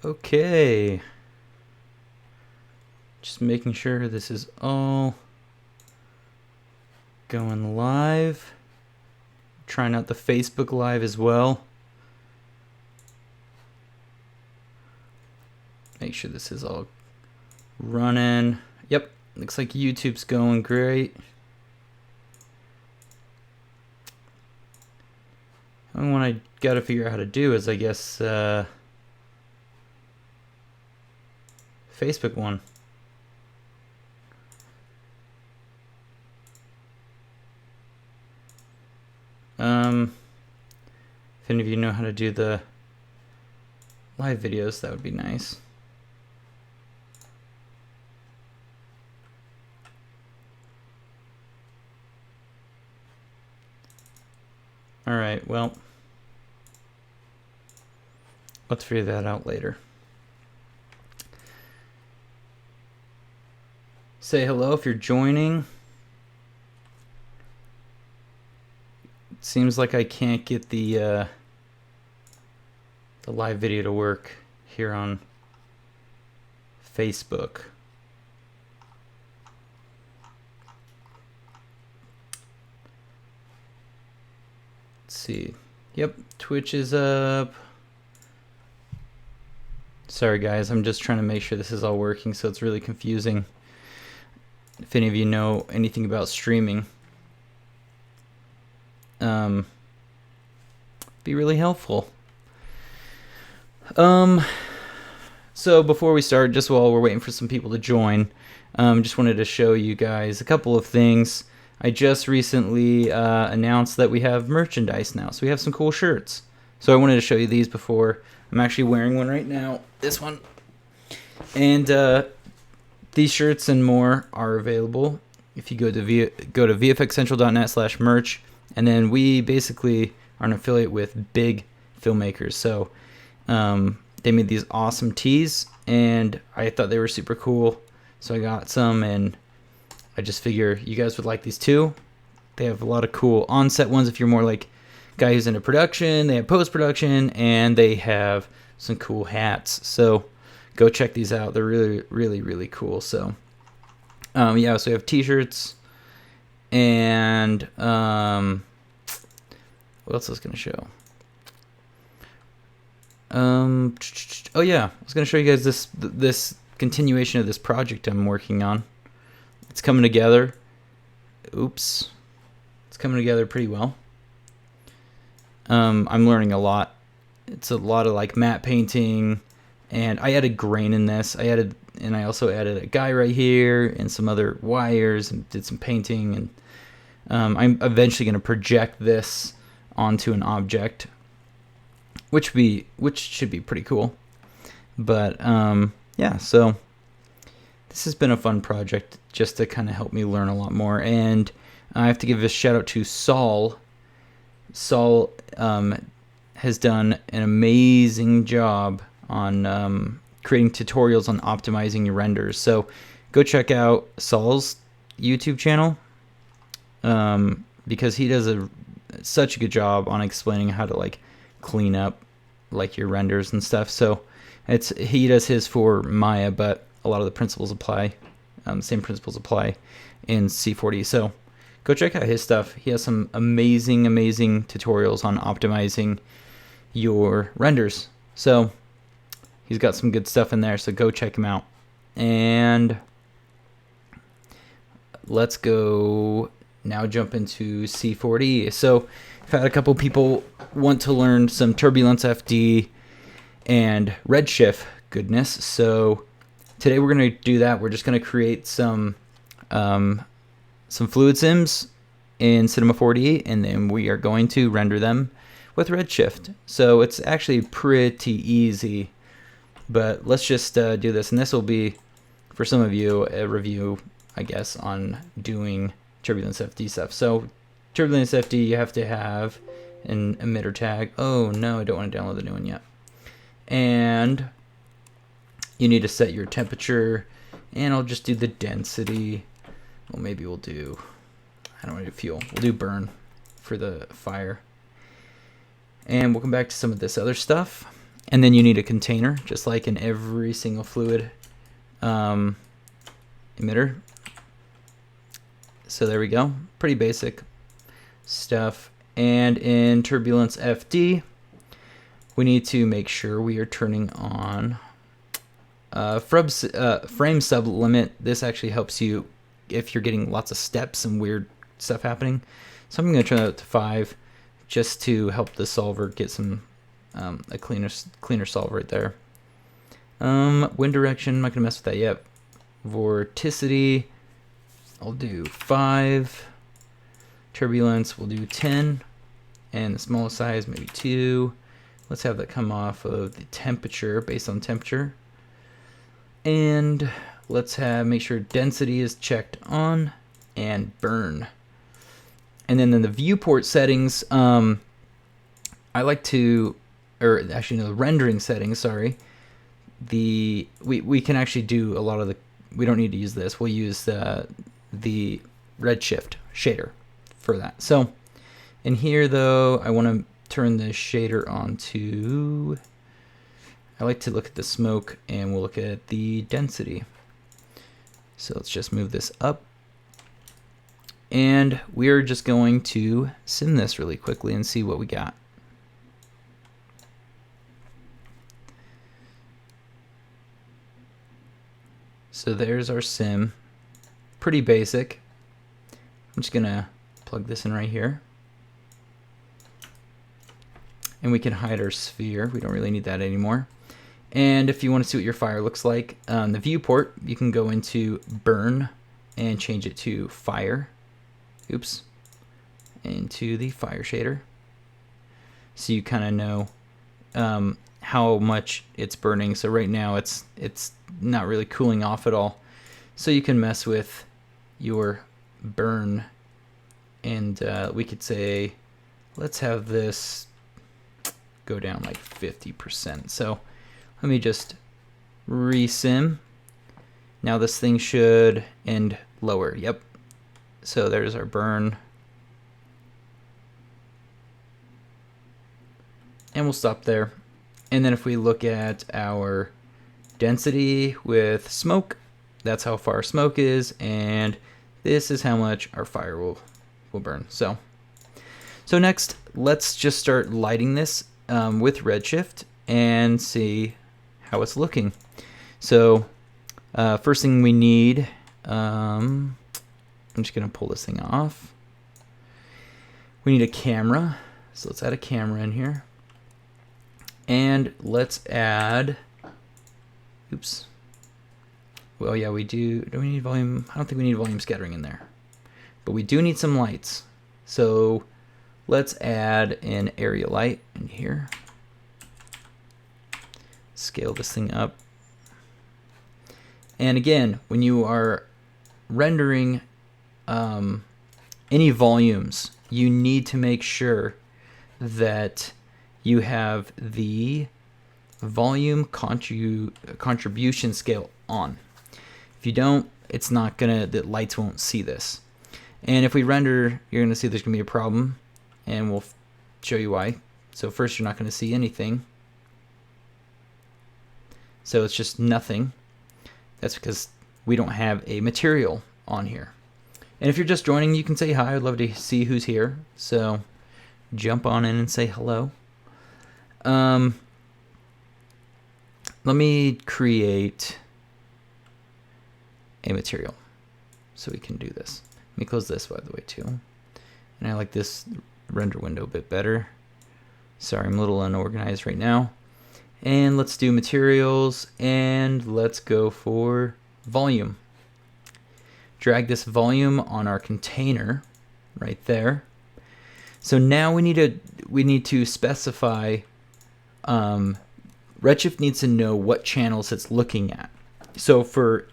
Okay. Just making sure this is all going live. Trying out the Facebook Live as well. Make sure this is all running. Yep, looks like YouTube's going great. And what I gotta figure out how to do is, I guess, Facebook one. If any of you know how to do the live videos, that would be nice. Alright, well, let's figure that out later. Say hello if you're joining. It seems like I can't get the live video to work here on Facebook. Let's see. Yep, Twitch is up. Sorry guys, I'm just trying to make sure this is all working, so it's really confusing. If any of you know anything about streaming, be really helpful. So before we start, just while we're waiting for some people to join, just wanted to show you guys a couple of things. I just recently announced that we have merchandise now, so we have some cool shirts. So I wanted to show you these before. I'm actually wearing one right now, this one. And these shirts and more are available if you go to vfxcentral.net/merch, and then we basically are an affiliate with big filmmakers. So they made these awesome tees, and I thought they were super cool, so I got some, and I just figure you guys would like these too. They have a lot of cool on-set ones if you're more like guy who's into production. They have post-production, and they have some cool hats. So go check these out. They're really, really, really cool. So yeah, so we have t-shirts, and what else I was going to show? Oh yeah, I was going to show you guys this continuation of this project I'm working on. It's coming together. Oops. It's coming together pretty well. I'm learning a lot. It's a lot of like matte painting, and I added grain in this. I also added a guy right here and some other wires and did some painting, and I'm eventually going to project this onto an object, which should be pretty cool. But yeah, so this has been a fun project just to kind of help me learn a lot more. And I have to give a shout out to Saul. Saul has done an amazing job on creating tutorials on optimizing your renders. So go check out Saul's YouTube channel because he does such a good job on explaining how to like clean up like your renders and stuff. So he does his for Maya, but a lot of the principles apply. Same principles apply in C4D. So go check out his stuff. He has some amazing, amazing tutorials on optimizing your renders. So he's got some good stuff in there. So go check him out. And let's go now jump into C4D. So I've had a couple people want to learn some TurbulenceFD and Redshift goodness. So today we're going to do that. We're just going to create some fluid sims in Cinema 4D, and then we are going to render them with Redshift. So it's actually pretty easy, but let's just do this. And this will be, for some of you, a review, I guess, on doing TurbulenceFD stuff. So TurbulenceFD, you have to have an emitter tag. Oh no, I don't want to download the new one yet. And you need to set your temperature, and I'll just do the density. Well, maybe we'll do, I don't want to do fuel. We'll do burn for the fire. And we'll come back to some of this other stuff. And then you need a container, just like in every single fluid emitter. So there we go, pretty basic stuff. And in TurbulenceFD, we need to make sure we are turning on frame sublimit. This actually helps you if you're getting lots of steps and weird stuff happening. So I'm going to turn that to 5 just to help the solver get some a cleaner solve right there. Wind direction, I'm not going to mess with that yet. Vorticity, I'll do 5. Turbulence, we'll do 10. And the smallest size, maybe 2. Let's have that come off of the temperature, based on temperature. And let's make sure density is checked on, and burn. And then in the viewport settings, I like to, or actually no, the rendering settings, sorry. We can actually do a lot of the, we don't need to use this. We'll use the Redshift shader for that. So in here though, I want to turn the shader on to, I like to look at the smoke, and we'll look at the density. So let's just move this up. And we're just going to sim this really quickly and see what we got. So there's our sim. Pretty basic. I'm just gonna plug this in right here. And we can hide our sphere. We don't really need that anymore. And if you want to see what your fire looks like, the viewport, you can go into burn and change it to fire. Oops. Into the fire shader. So you kind of know how much it's burning. So right now it's not really cooling off at all. So you can mess with your burn, and we could say, let's have this go down like 50%. So let me just resim. Now this thing should end lower. Yep. So there's our burn. And we'll stop there. And then if we look at our density with smoke, that's how far smoke is, and this is how much our fire will burn. So next, let's just start lighting this with Redshift and see how it's looking. So first thing we need, I'm just gonna pull this thing off. We need a camera, so let's add a camera in here. And let's add, oops. Well, yeah, we do. Do we need volume? I don't think we need volume scattering in there. But we do need some lights. So let's add an area light in here. Scale this thing up. And again, when you are rendering any volumes, you need to make sure that you have the volume contribution scale on. If you don't, it's not gonna, the lights won't see this. And if we render, you're gonna see there's gonna be a problem, and we'll show you why. So first, you're not gonna see anything. So it's just nothing. That's because we don't have a material on here. And if you're just joining, you can say hi. I'd love to see who's here. So jump on in and say hello. Let me create a material so we can do this. Let me close this, by the way, too. And I like this render window a bit better. Sorry, I'm a little unorganized right now. And let's do materials, and let's go for volume. Drag this volume on our container right there. So now we need to specify, Redshift needs to know what channels it's looking at. So for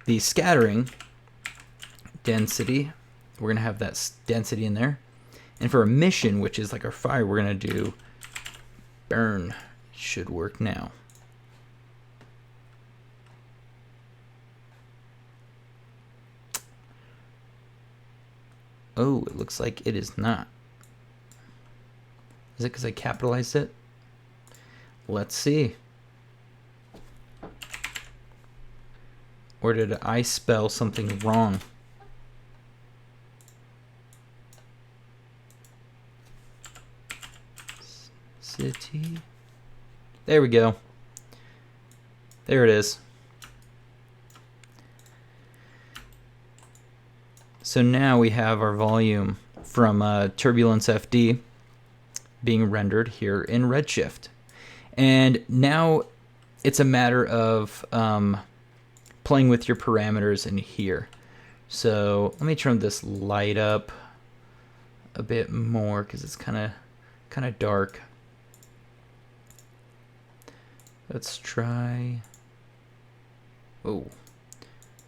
the scattering density, we're gonna have that density in there. And for emission, which is like our fire, we're gonna do burn. Should work now. Oh, it looks like it is not. Is it because I capitalized it? Let's see. Or did I spell something wrong? City. There we go. There it is. So now we have our volume from TurbulenceFD being rendered here in Redshift. And now it's a matter of playing with your parameters in here. So let me turn this light up a bit more because it's kind of dark. Let's try. Oh,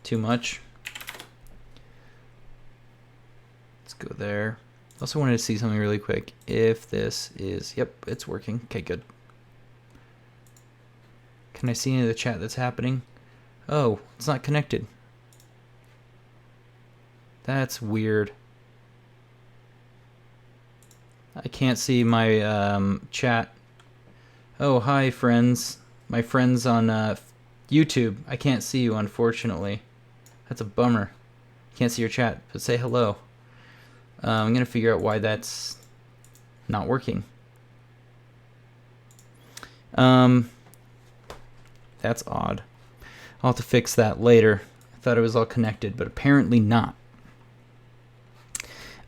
too much. Let's go there. Also wanted to see something really quick. If this is, yep, it's working. Okay, good. Can I see any of the chat that's happening? Oh, it's not connected. That's weird. I can't see my chat. Oh, hi, friends. My friends on YouTube. I can't see you, unfortunately. That's a bummer. Can't see your chat, but say hello. I'm going to figure out why that's not working. That's odd. I'll have to fix that later. I thought it was all connected, but apparently not.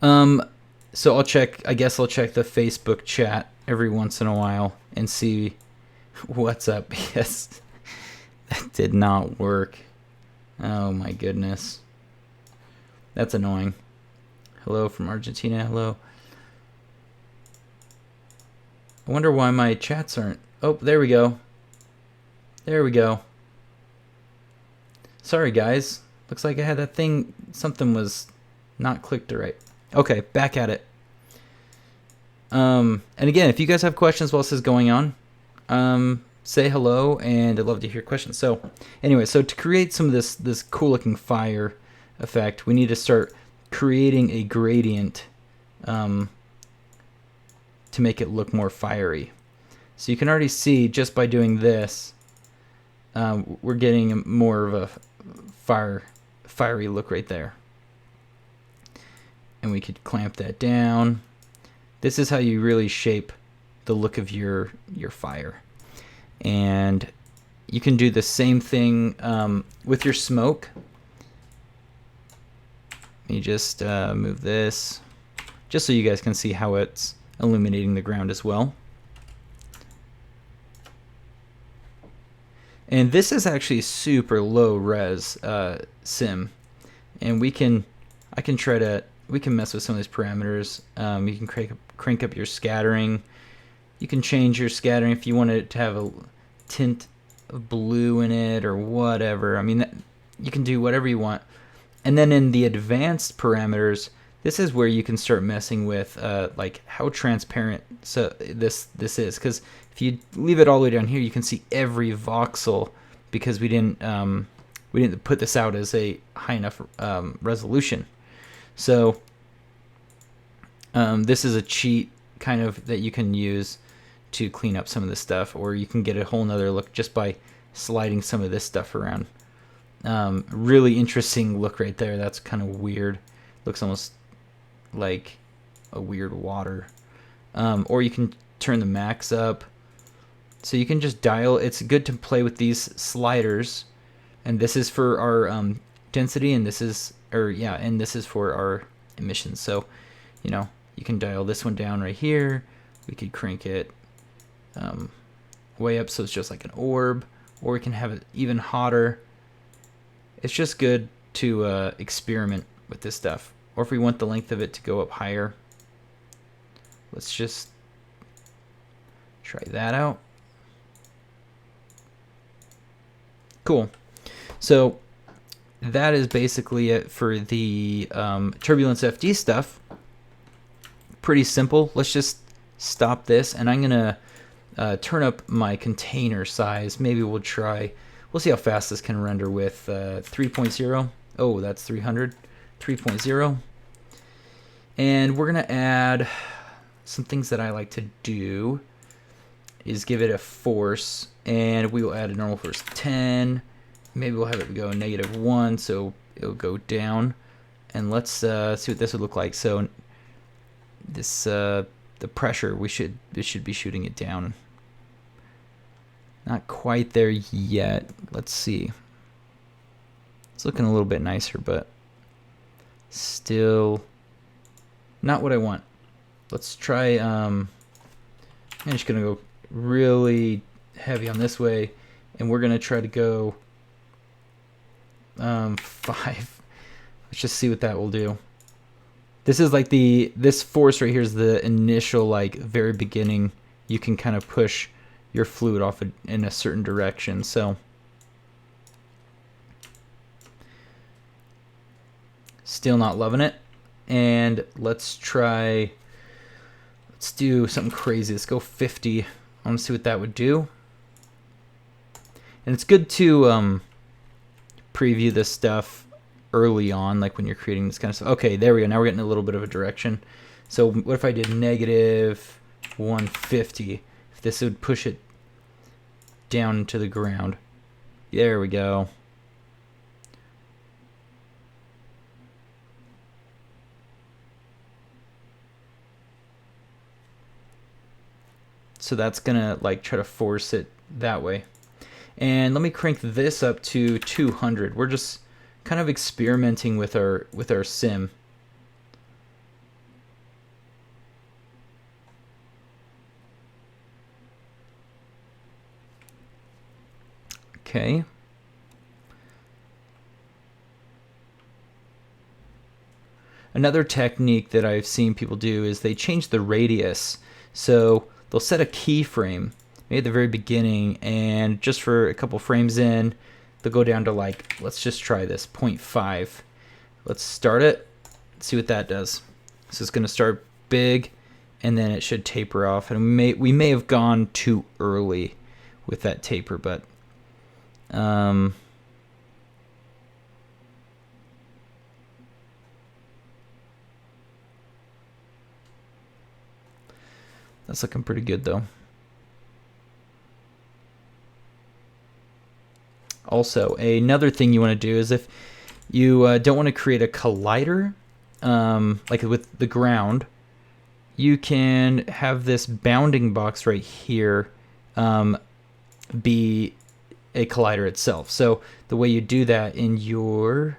So I'll check, I guess I'll check the Facebook chat every once in a while and see what's up. Yes, that did not work. Oh my goodness. That's annoying. Hello from Argentina, hello. I wonder why my chats aren't, oh, there we go. There we go. Sorry guys, looks like I had that thing, something was not clicked right. Okay, back at it. And again, if you guys have questions while this is going on, say hello, and I'd love to hear questions. So anyway, so to create some of this cool looking fire effect, we need to start creating a gradient to make it look more fiery. So you can already see just by doing this, we're getting more of a fiery look right there. And we could clamp that down. This is how you really shape the look of your fire. And you can do the same thing with your smoke. Let me just move this just so you guys can see how it's illuminating the ground as well. And this is actually super low res sim, and we can mess with some of these parameters. You can crank up your scattering. You can change your scattering if you want it to have a tint of blue in it or whatever. I mean, you can do whatever you want. And then in the advanced parameters, this is where you can start messing with like how transparent this is. Because if you leave it all the way down here, you can see every voxel because we didn't put this out as a high enough resolution. So this is a cheat kind of that you can use to clean up some of this stuff, or you can get a whole nother look just by sliding some of this stuff around. Really interesting look right there. That's kind of weird. Looks almost like a weird water. Or you can turn the max up. So you can just dial. It's good to play with these sliders. And this is for our density, and this is, and this is for our emissions. So, you know, you can dial this one down right here. We could crank it way up so it's just like an orb, or we can have it even hotter. It's just good to experiment with this stuff. Or if we want the length of it to go up higher, let's just try that out. Cool. So that is basically it for the TurbulenceFD stuff. Pretty simple. Let's just stop this, and I'm gonna turn up my container size. Maybe we'll see how fast this can render with 3.0. Oh, that's 300. 3.0. And we're gonna add some things that I like to do is give it a force, and we will add a normal force 10. Maybe we'll have it go -1, so it'll go down. And let's see what this would look like. So this the pressure, it should be shooting it down. Not quite there yet. Let's see. It's looking a little bit nicer, but still not what I want. Let's try, I'm just gonna go really heavy on this way, and we're gonna try to go 5. Let's just see what that will do. This is like this force right here is the initial, like, very beginning. You can kind of push your fluid off in a certain direction. So still not loving it. And let's do something crazy. Let's go 50. I want to see what that would do. And it's good to preview this stuff early on, like when you're creating this kind of stuff. Okay, there we go. Now we're getting a little bit of a direction. So what if I did -150? If this would push it down to the ground. There we go. So that's gonna like try to force it that way. And let me crank this up to 200. We're just kind of experimenting with our sim. Okay. Another technique that I've seen people do is they change the radius. So they'll set a keyframe maybe at the very beginning, and just for a couple frames in, they'll go down to, like, let's just try this, 0.5. Let's start it, see what that does. So it's going to start big, and then it should taper off. And we may have gone too early with that taper, but that's looking pretty good though. Also, another thing you want to do is if you don't want to create a collider, like with the ground, you can have this bounding box right here be a collider itself. So the way you do that in your,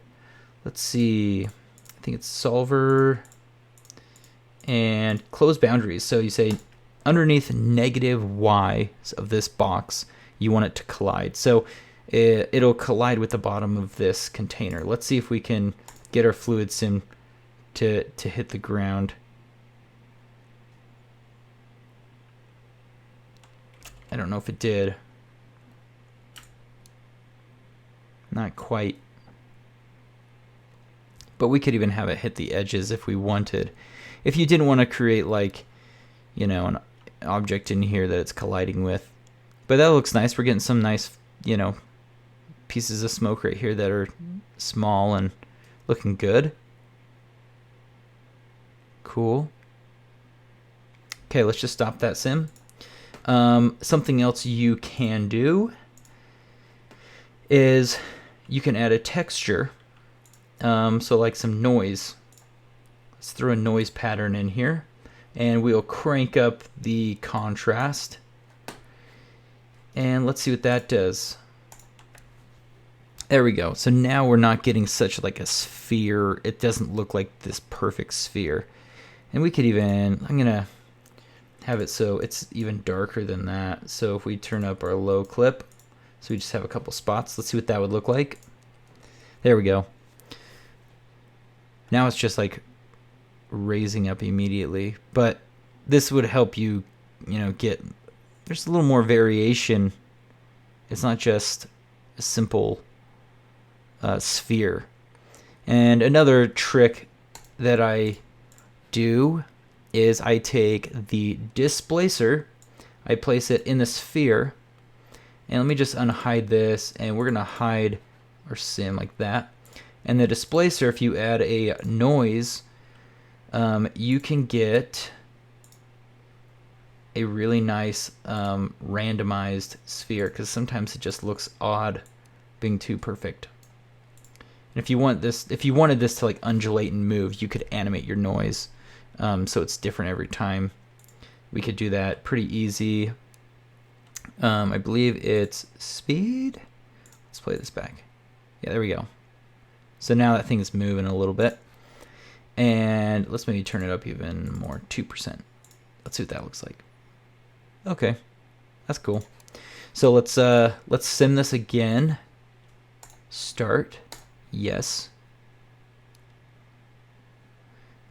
let's see, I think it's solver and close boundaries. So you say underneath -y of this box, you want it to collide. So it'll collide with the bottom of this container. Let's see if we can get our fluid sim to hit the ground. I don't know if it did. Not quite. But we could even have it hit the edges if we wanted. If you didn't want to create, like, you know, an object in here that it's colliding with. But that looks nice. We're getting some nice, you know, pieces of smoke right here that are small and looking good. Cool. Okay, let's just stop that sim. Something else you can do is you can add a texture. So like some noise. Let's throw a noise pattern in here, and we'll crank up the contrast. And let's see what that does. There we go. So now we're not getting such like a sphere. It doesn't look like this perfect sphere. And we could even, I'm gonna have it so it's even darker than that. So if we turn up our low clip, so we just have a couple spots. Let's see what that would look like. There we go. Now it's just like raising up immediately. But this would help you, you know, get, there's a little more variation. It's not just a simple sphere. And another trick that I do is I take the displacer, I place it in the sphere, and let me just unhide this, and we're gonna hide our sim like that. And the displacer, if you add a noise, you can get a really nice randomized sphere, because sometimes it just looks odd being too perfect. And if you wanted this to like undulate and move, you could animate your noise so it's different every time. We could do that pretty easy. I believe it's speed. Let's play this back. Yeah, there we go. So now that thing is moving a little bit. And let's maybe turn it up even more, 2%. Let's see what that looks like. Okay, that's cool. So let's sim this again. Start, yes.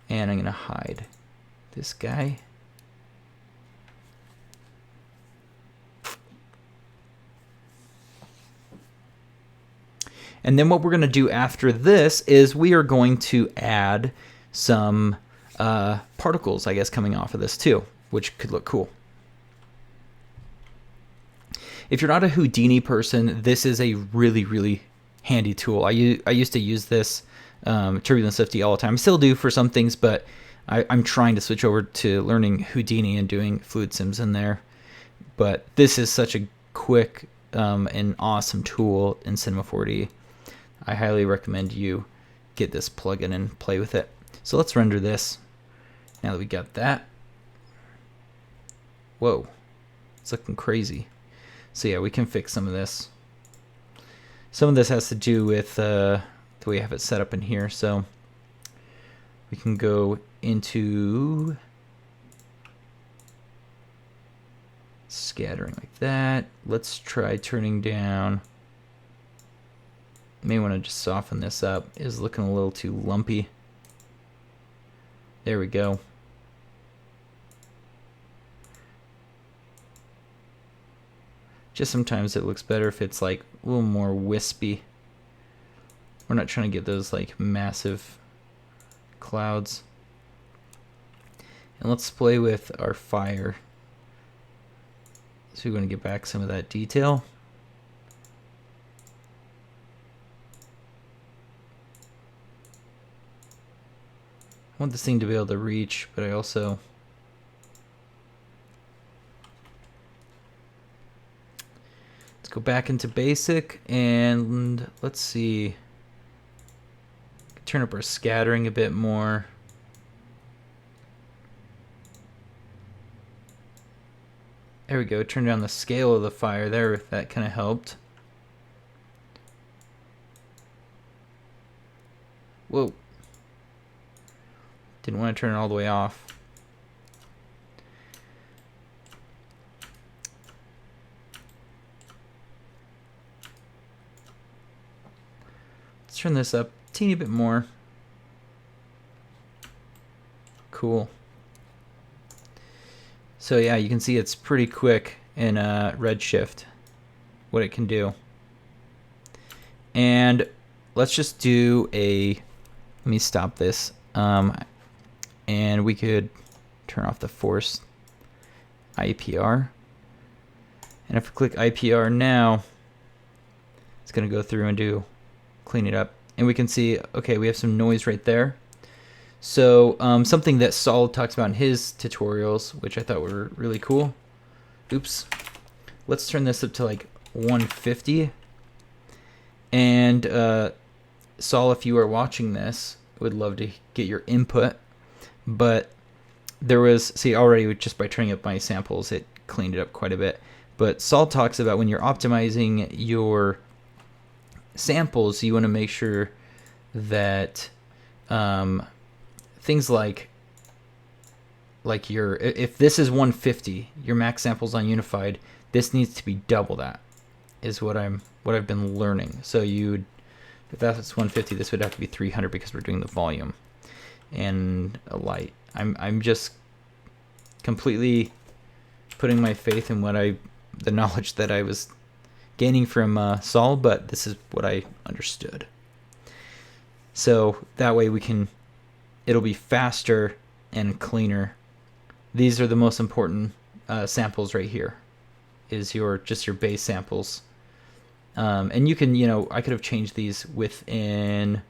And I'm gonna hide this guy. And then what we're going to do after this is we are going to add some particles, I guess, coming off of this too, which could look cool. If you're not a Houdini person, this is a really, really handy tool. I used to use this TurbulenceFD all the time. I still do for some things, but I'm trying to switch over to learning Houdini and doing fluid sims in there. But this is such a quick and awesome tool in Cinema 4D. I highly recommend you get this plugin and play with it. So let's render this. Now that we got that. Whoa, it's looking crazy. So yeah, we can fix some of this. Some of this has to do with the way I have it set up in here. So we can go into scattering like that. Let's try turning down. May want to just soften this up. It's looking a little too lumpy. There we go. Just sometimes it looks better if it's like a little more wispy. We're not trying to get those like massive clouds. And let's play with our fire. So we're going to get back some of that detail. I want this thing to be able to reach, but I also let's go back into basic and let's see. Turn up our scattering a bit more. There we go. Turn down the scale of the fire there if that kind of helped. Whoa. Didn't want to turn it all the way off. Let's turn this up a teeny bit more. Cool. So yeah, you can see it's pretty quick in Redshift, what it can do. And let's just do a, let me stop this. And we could turn off the force IPR. And if we click IPR now, it's going to go through and clean it up. And we can see, okay, we have some noise right there. So something that Saul talks about in his tutorials, which I thought were really cool. Oops. Let's turn this up to like 150. And Saul, if you are watching this, would love to get your input. But there was, see, already just by turning up my samples, it cleaned it up quite a bit. But Saul talks about when you're optimizing your samples, you want to make sure that things like your, if this is 150, your max samples on Unified, this needs to be double that, is what I've been learning. So if that's 150, this would have to be 300 because we're doing the volume and a light. I'm just completely putting my faith in the knowledge that I was gaining from Saul, but this is what I understood. So that way it'll be faster and cleaner. These are the most important samples right here, is just your base samples. And you can, I could have changed these within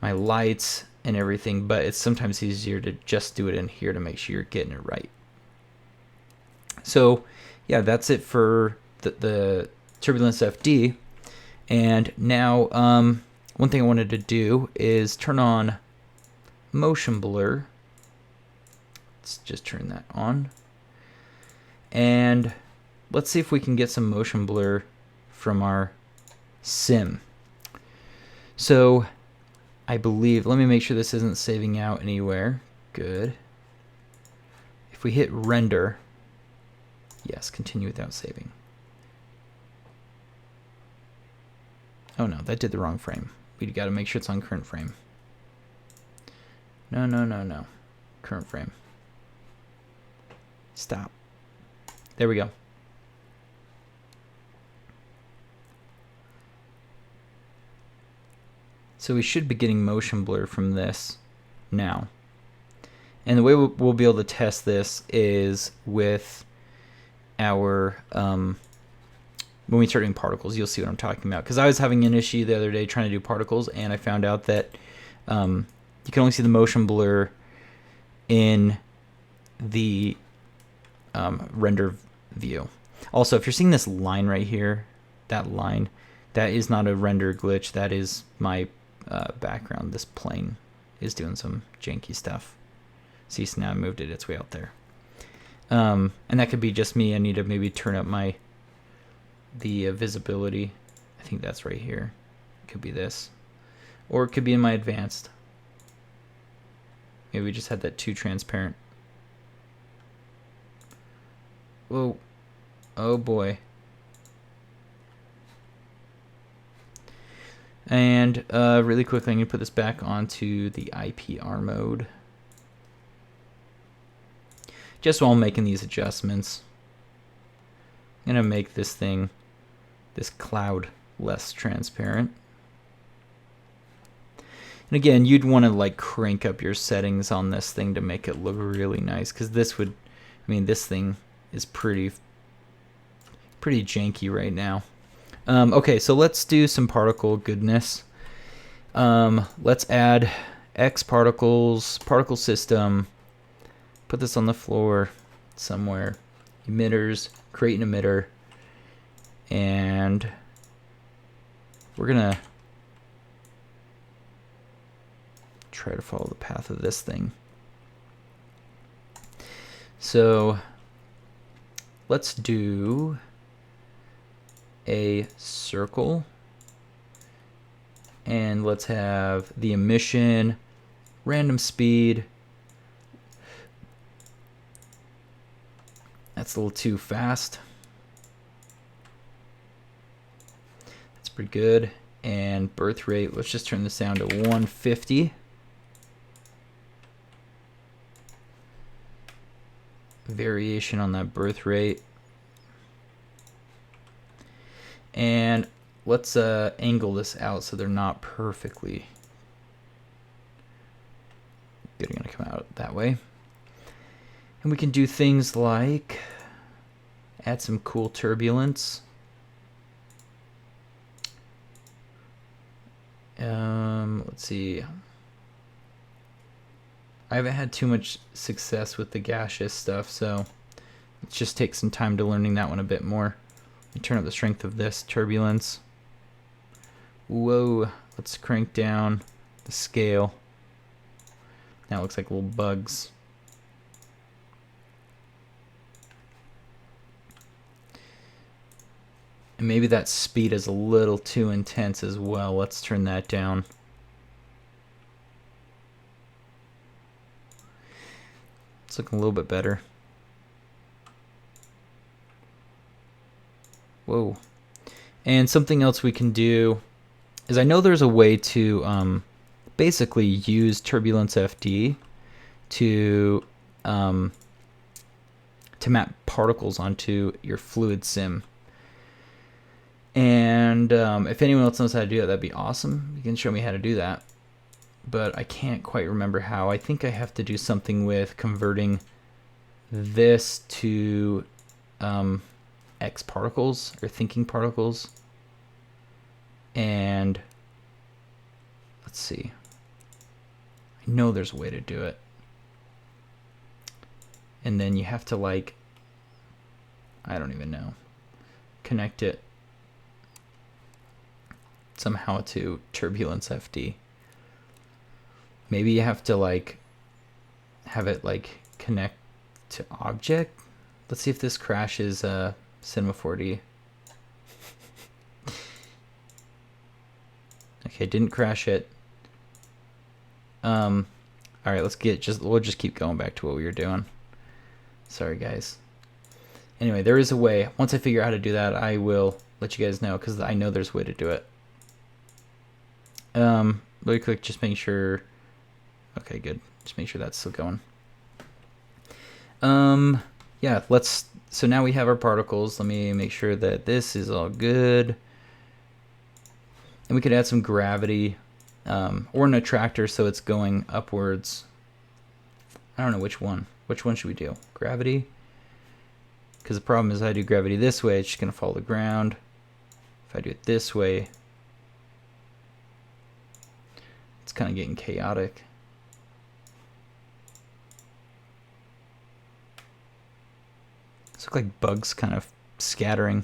my lights and everything, but it's sometimes easier to just do it in here to make sure you're getting it right. So yeah, that's it for the TurbulenceFD. And now one thing I wanted to do is turn on motion blur. Let's just turn that on. And let's see if we can get some motion blur from our sim. So I believe, let me make sure this isn't saving out anywhere. Good. If we hit render, yes, continue without saving. Oh no, that did the wrong frame. We got to make sure it's on current frame. No. Current frame. Stop. There we go. So we should be getting motion blur from this now. And the way we'll be able to test this is with our, when we start doing particles, you'll see what I'm talking about. Because I was having an issue the other day trying to do particles, and I found out that you can only see the motion blur in the render view. Also, if you're seeing this line right here, that line, that is not a render glitch. That is my background. This plane is doing some janky stuff. See, so now I moved it. It's way out there. And that could be just me. I need to maybe turn up the visibility. I think that's right here. It could be this. Or it could be in my advanced. Maybe we just had that too transparent. Whoa. Oh boy. And really quickly, I'm going to put this back onto the IPR mode. Just while I'm making these adjustments, I'm going to make this thing, this cloud, less transparent. And again, you'd want to like crank up your settings on this thing to make it look really nice, because this would, I mean, this thing is pretty janky right now. Okay, so let's do some particle goodness. Let's add Xparticles, particle system, put this on the floor somewhere, emitters, create an emitter, and we're gonna try to follow the path of this thing. So let's do a circle, and let's have the emission, random speed. That's a little too fast. That's pretty good. And birth rate, let's just turn this down to 150. Variation on that birth rate. And let's angle this out so they're not perfectly good. Are going to come out that way. And we can do things like add some cool turbulence. Let's see. I haven't had too much success with the gaseous stuff, so let's just take some time to learning that one a bit more. Turn up the strength of this turbulence. Whoa, let's crank down the scale. Now it looks like little bugs. And maybe that speed is a little too intense as well. Let's turn that down. It's looking a little bit better. Whoa. And something else we can do is, I know there's a way to basically use TurbulenceFD to map particles onto your fluid sim. And if anyone else knows how to do that, that'd be awesome. You can show me how to do that. But I can't quite remember how. I think I have to do something with converting this to Xparticles or thinking particles. And let's see. I know there's a way to do it. And then you have to like I don't even know, connect it somehow to TurbulenceFD. Maybe you have to like have it like connect to object. Let's see if this crashes Cinema 4D. Okay, didn't crash it. All right, we'll just keep going back to what we were doing. Sorry, guys. Anyway, there is a way. Once I figure out how to do that, I will let you guys know, because I know there's a way to do it. Really quick, just making sure. Okay, good. Just make sure that's still going. Yeah, so now we have our particles. Let me make sure that this is all good. And we could add some gravity, or an attractor so it's going upwards. I don't know which one. Which one should we do? Gravity? Because the problem is, I do gravity this way, it's just going to follow the ground. If I do it this way, it's kind of getting chaotic. It's like bugs kind of scattering.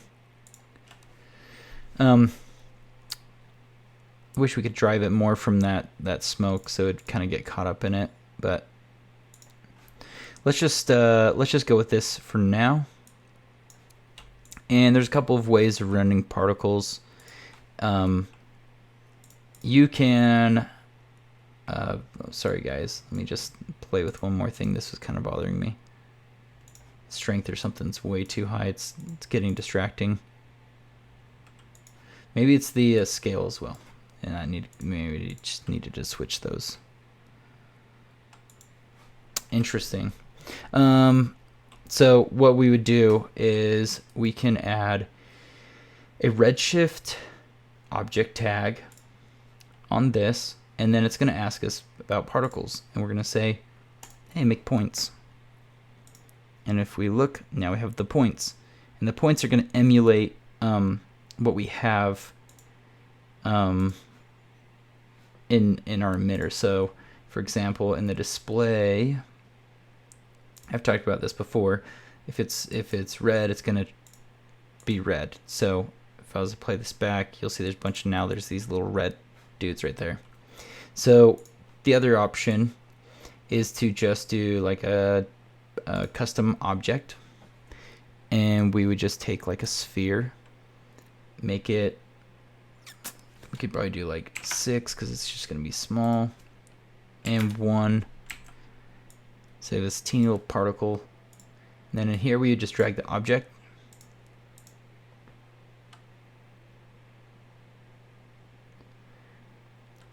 Wish we could drive it more from that smoke so it'd kind of get caught up in it, but let's just go with this for now. And there's a couple of ways of rendering particles. You can sorry guys, let me just play with one more thing. This was kind of bothering me. Strength or something's way too high. It's getting distracting. Maybe it's the scale as well, and maybe just needed to switch those. Interesting. So what we would do is we can add a Redshift object tag on this, and then it's going to ask us about particles, and we're going to say, hey, make points. And if we look, now we have the points, and the points are going to emulate what we have in our emitter. So for example, in the display, I've talked about this before, if it's red, it's going to be red. So if I was to play this back, you'll see there's a bunch of, now there's these little red dudes right there. So the other option is to just do like a custom object, and we would just take like a sphere, make it, we could probably do like 6 because it's just going to be small, and 1, say this teeny little particle, and then in here we would just drag the object,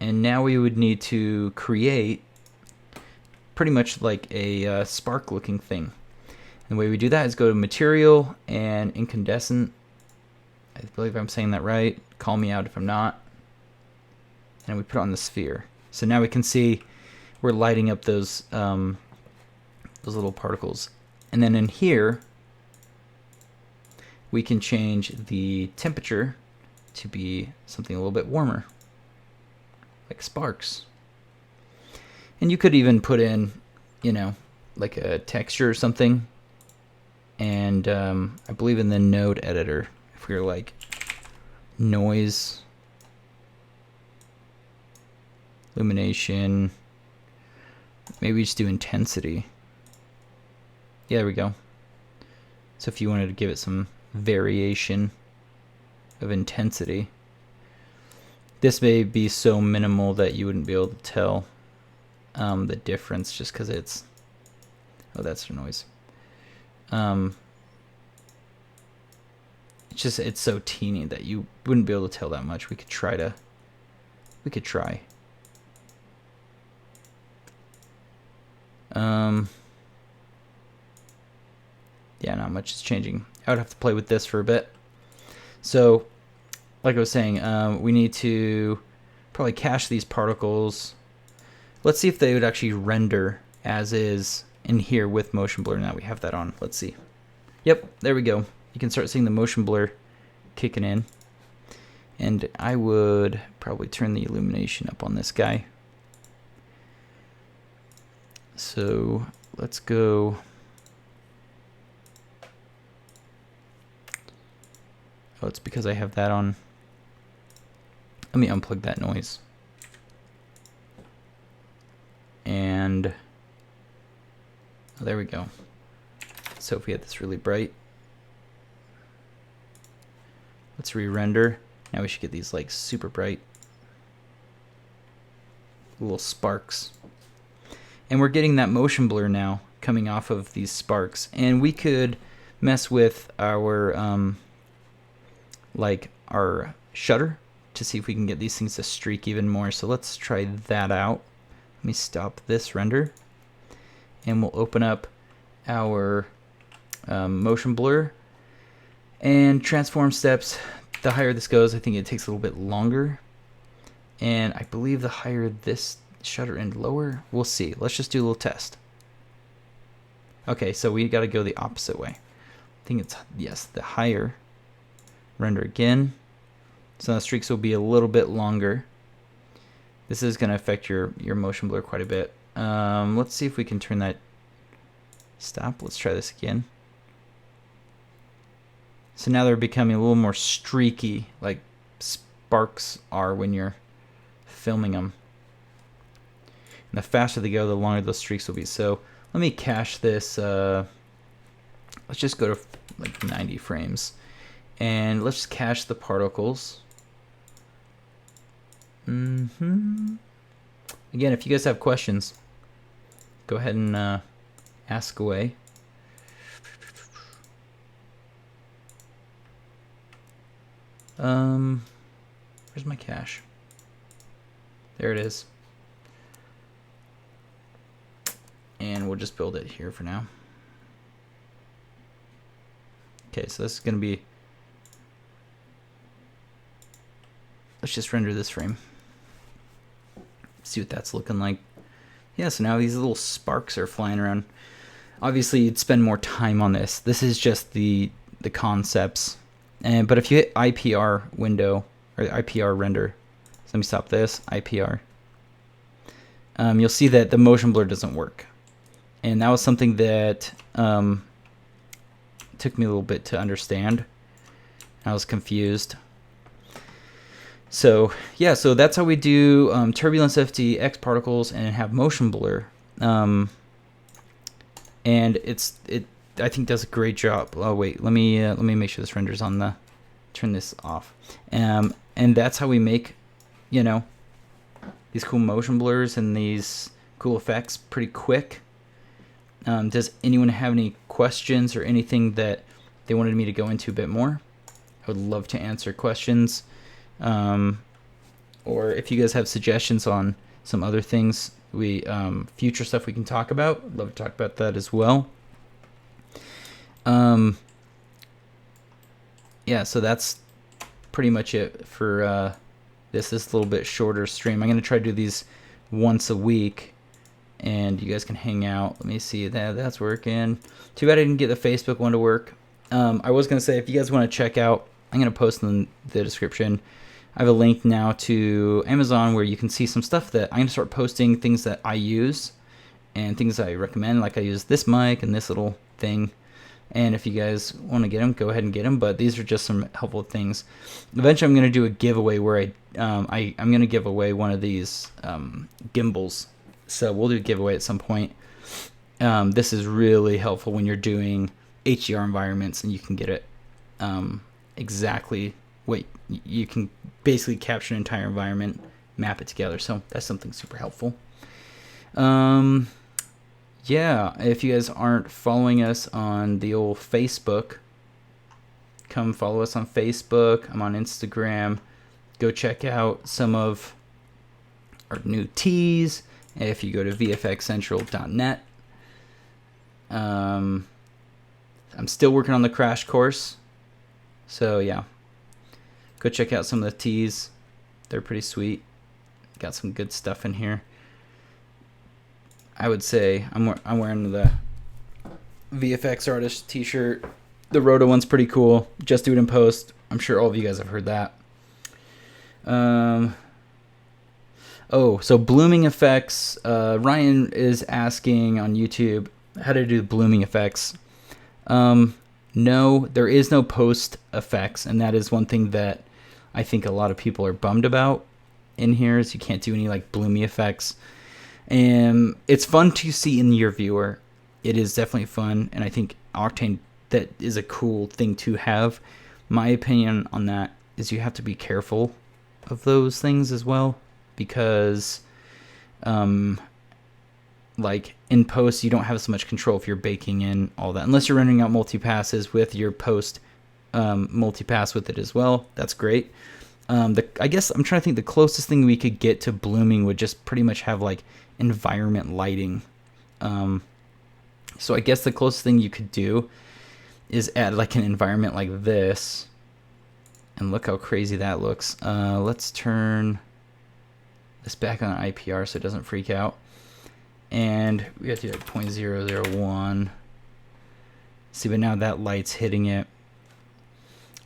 and now we would need to create pretty much like a spark looking thing. And the way we do that is go to material and incandescent. I believe I'm saying that right. Call me out if I'm not. And we put it on the sphere. So now we can see we're lighting up those little particles. And then in here, we can change the temperature to be something a little bit warmer, like sparks. And you could even put in, you know, like a texture or something. And I believe in the node editor, if we were like noise, illumination, maybe just do intensity. Yeah, there we go. So if you wanted to give it some variation of intensity, this may be so minimal that you wouldn't be able to tell the difference just because it's, oh, that's the noise. It's so teeny that you wouldn't be able to tell that much. We could try. Yeah, not much is changing. I would have to play with this for a bit. So, like I was saying, we need to probably cache these particles. Let's see if they would actually render as is in here with motion blur. Now we have that on. Let's see. Yep, there we go. You can start seeing the motion blur kicking in. And I would probably turn the illumination up on this guy. So let's go Oh, it's because I have that on. Let me unplug that noise. And oh, there we go. So if we had this really bright, let's re-render. Now we should get these like super bright little sparks. And we're getting that motion blur now coming off of these sparks. And we could mess with our like our shutter to see if we can get these things to streak even more. So let's try that out. Let me stop this render, and we'll open up our motion blur and transform steps. The higher this goes, I think it takes a little bit longer, and I believe the higher this shutter and lower, we'll see. Let's just do a little test. Okay, so we got to go the opposite way. I think it's, yes, the higher. Render again. So the streaks will be a little bit longer. This is going to affect your motion blur quite a bit. Let's see if we can turn that. Stop. Let's try this again. So now they're becoming a little more streaky, like sparks are when you're filming them. And the faster they go, the longer those streaks will be. So let me cache this. Let's just go to like 90 frames. And let's just cache the particles. Again, if you guys have questions, go ahead and ask away. Where's my cache? There it is. And we'll just build it here for now. Okay, so this is going to be... Let's just render this frame. See what that's looking like. Yeah, so now these little sparks are flying around. Obviously, you'd spend more time on this. This is just the concepts. But if you hit IPR window, or IPR render, so let me stop this, IPR, you'll see that the motion blur doesn't work. And that was something that took me a little bit to understand. I was confused. So yeah, so that's how we do TurbulenceFD, Xparticles, and have motion blur. And it I think does a great job. Oh wait, let me make sure this renders on the. Turn this off. And that's how we make, you know, these cool motion blurs and these cool effects pretty quick. Does anyone have any questions or anything that they wanted me to go into a bit more? I would love to answer questions. Or if you guys have suggestions on some other things, future stuff we can talk about, I'd love to talk about that as well. Yeah, so that's pretty much it for this little bit shorter stream. I'm going to try to do these once a week, and you guys can hang out. Let me see, that's working. Too bad I didn't get the Facebook one to work. I was going to say, if you guys want to check out, I'm going to post in the description. I have a link now to Amazon where you can see some stuff that I'm going to start posting, things that I use and things I recommend. Like I use this mic and this little thing. And if you guys want to get them, go ahead and get them. But these are just some helpful things. Eventually, I'm going to do a giveaway where I'm going to give away one of these gimbals. So we'll do a giveaway at some point. This is really helpful when you're doing HDR environments, and you can get it exactly. You can basically capture an entire environment, map it together. So that's something super helpful. Yeah, if you guys aren't following us on the old Facebook, come follow us on Facebook. I'm on Instagram. Go check out some of our new teas if you go to vfxcentral.net. I'm still working on the crash course. So yeah, go check out some of the teas. They're pretty sweet. Got some good stuff in here. I would say I'm wearing the VFX artist t-shirt. The Roto one's pretty cool. Just do it in post. I'm sure all of you guys have heard that. Oh, so blooming effects. Ryan is asking on YouTube how to do blooming effects. No, there is no post effects, and that is one thing that I think a lot of people are bummed about in here, is you can't do any like bloomy effects. And it's fun to see in your viewer. It is definitely fun, and I think Octane, that is a cool thing to have. My opinion on that is you have to be careful of those things as well, because like in post you don't have so much control if you're baking in all that, unless you're running out multi-passes with your post multi-pass with it as well. That's great. I guess I'm trying to think the closest thing we could get to blooming would just pretty much have like environment lighting. So I guess the closest thing you could do is add like an environment like this, and look how crazy that looks. Let's turn this back on IPR so it doesn't freak out, and we have to do like 0.001. See, but now that light's hitting it.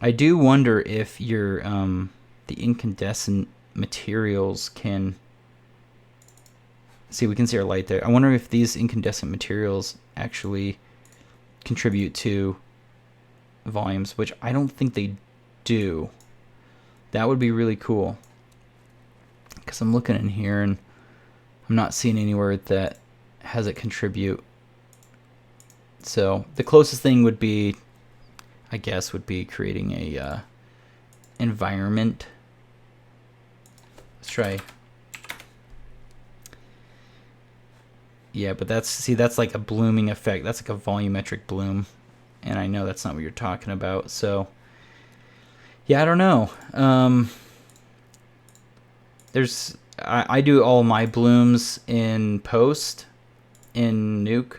I do wonder if your the incandescent materials can see. We can see our light there. I wonder if these incandescent materials actually contribute to volumes, which I don't think they do. That would be really cool, because I'm looking in here and I'm not seeing anywhere that has it contribute. So the closest thing would be, I guess, would be creating a environment. Let's try. Yeah, but that's like a blooming effect. That's like a volumetric bloom, and I know that's not what you're talking about. So yeah, I don't know. I do all my blooms in post in Nuke,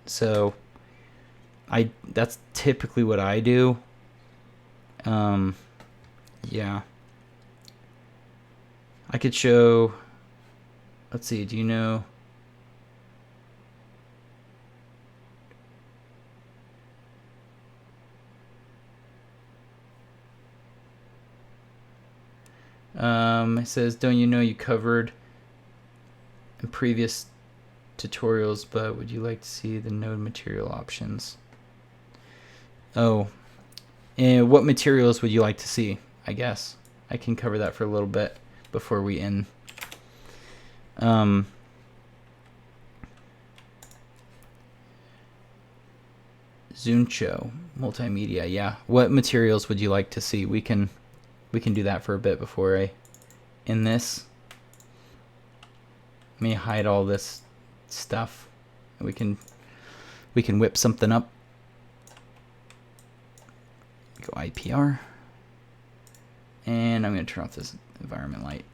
so that's typically what I do. Yeah, I could show. Let's see. Do you know? It says, don't you know you covered in previous tutorials, but would you like to see the node material options? Oh, and what materials would you like to see? I guess I can cover that for a little bit before we end. Zuncho multimedia. Yeah, what materials would you like to see? We can do that for a bit before I end this. Let me hide all this stuff. We can whip something up. Go IPR, and I'm going to turn off this environment light.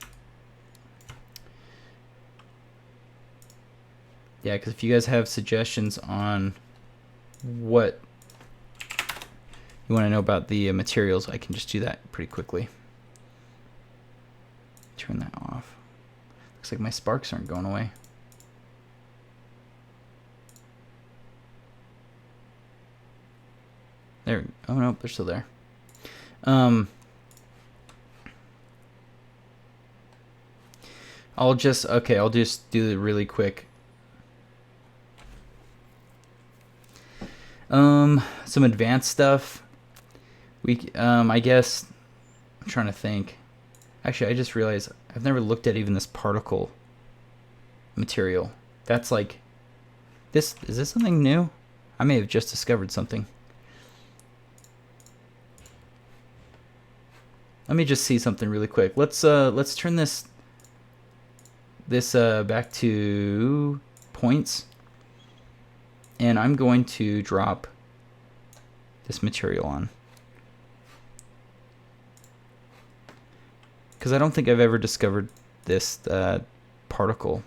Yeah, because if you guys have suggestions on what you want to know about the materials, I can just do that pretty quickly. Turn that off. Looks like my sparks aren't going away. There. Oh no, they're still there. I'll just do it really quick. Some advanced stuff. I guess I'm trying to think. Actually, I just realized I've never looked at even this particle material. That's like this. Is this something new? I may have just discovered something. Let me just see something really quick. Let's turn this back to points, and I'm going to drop this material on, because I don't think I've ever discovered this particle.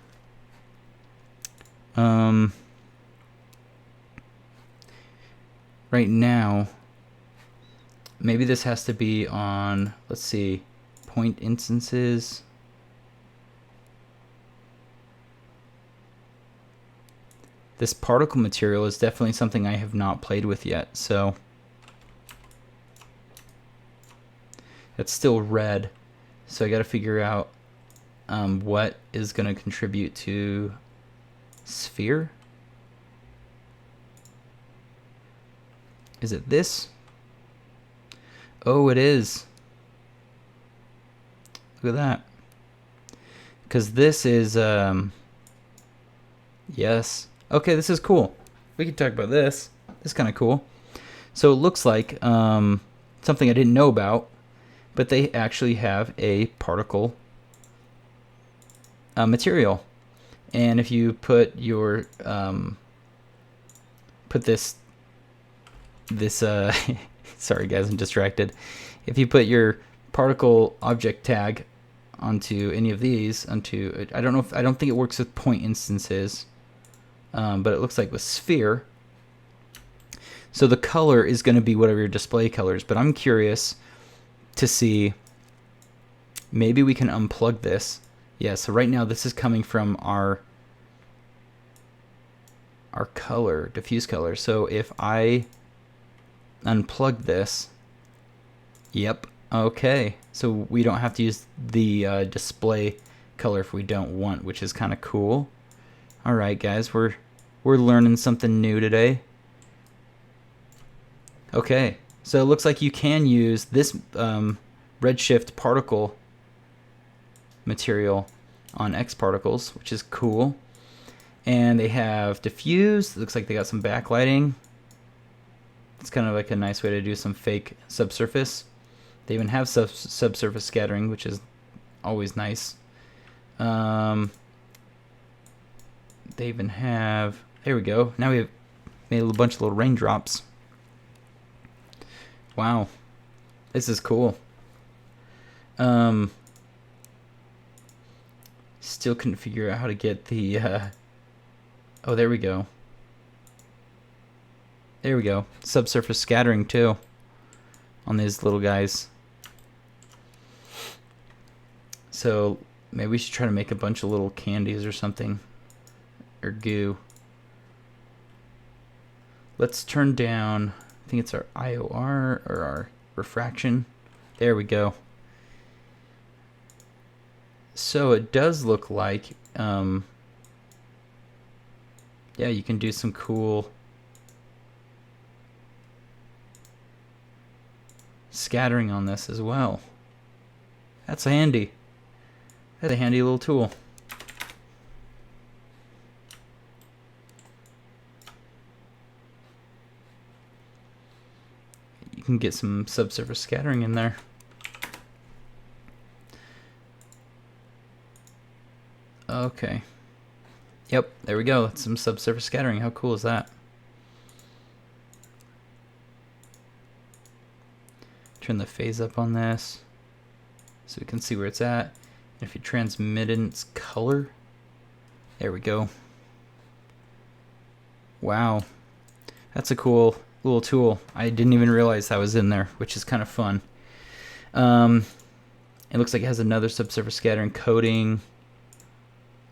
Right now, maybe this has to be on, let's see, point instances. This particle material is definitely something I have not played with yet, so it's still red. So I got to figure out what is going to contribute to sphere. Is it this? Oh, it is. Look at that. Because this is, yes. Okay, this is cool. We can talk about this. This is kind of cool. So it looks like something I didn't know about, but they actually have a particle material. And if you put your, put this, sorry guys, I'm distracted. If you put your particle object tag onto any of these, I don't think it works with point instances, but it looks like with sphere. So the color is going to be whatever your display color is, but I'm curious to see, maybe we can unplug this. Yeah, so right now this is coming from our color, diffuse color. So if I unplug this, yep, okay. So we don't have to use the display color if we don't want, which is kind of cool. All right, guys, we're learning something new today. Okay, so it looks like you can use this Redshift particle material on Xparticles, which is cool. And they have diffuse. It looks like they got some backlighting. It's kind of like a nice way to do some fake subsurface. They even have subsurface scattering, which is always nice. They even have, there we go. Now we have made a bunch of little raindrops. Wow, this is cool. Still couldn't figure out how to get the, oh, there we go. There we go. Subsurface scattering too on these little guys. So maybe we should try to make a bunch of little candies or something, or goo. Let's turn down, I think it's our IOR or our refraction. There we go. So it does look like, yeah, you can do some cool scattering on this as well. That's handy. That's a handy little tool. You can get some subsurface scattering in there. Okay. Yep, there we go. That's some subsurface scattering. How cool is that? Turn the phase up on this so we can see where it's at. And if you transmittance color, there we go. Wow, that's a cool little tool. I didn't even realize that was in there, which is kind of fun. It looks like it has another subsurface scattering coding.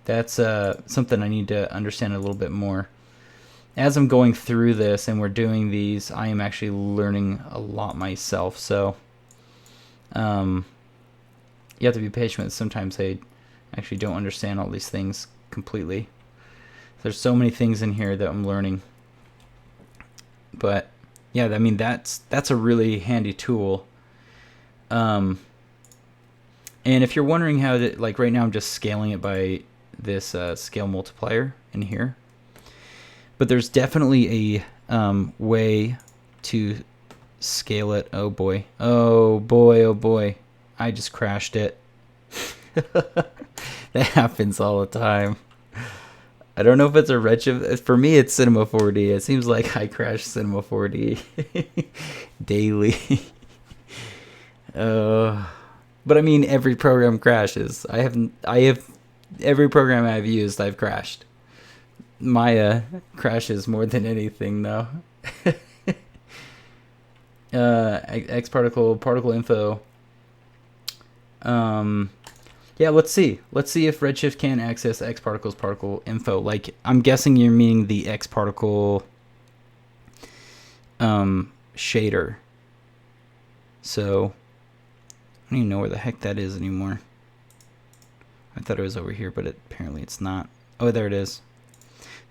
That's something I need to understand a little bit more. As I'm going through this and we're doing these, I am actually learning a lot myself. So you have to be patient with it. Sometimes I actually don't understand all these things completely. There's so many things in here that I'm learning. But yeah, I mean, that's a really handy tool. And if you're wondering how to, like right now I'm just scaling it by this scale multiplier in here. But there's definitely a way to scale it. Oh boy. Oh boy, oh boy. I just crashed it. That happens all the time. I don't know if it's a Redshift. For me, it's Cinema 4D. It seems like I crash Cinema 4D daily. But I mean, every program crashes. I have every program I've used, I've crashed. Maya crashes more than anything, though. Xparticle, particle info. Yeah, let's see. Let's see if Redshift can access Xparticles particle info. Like, I'm guessing you're meaning the Xparticle shader. So, I don't even know where the heck that is anymore. I thought it was over here, but apparently it's not. Oh, there it is.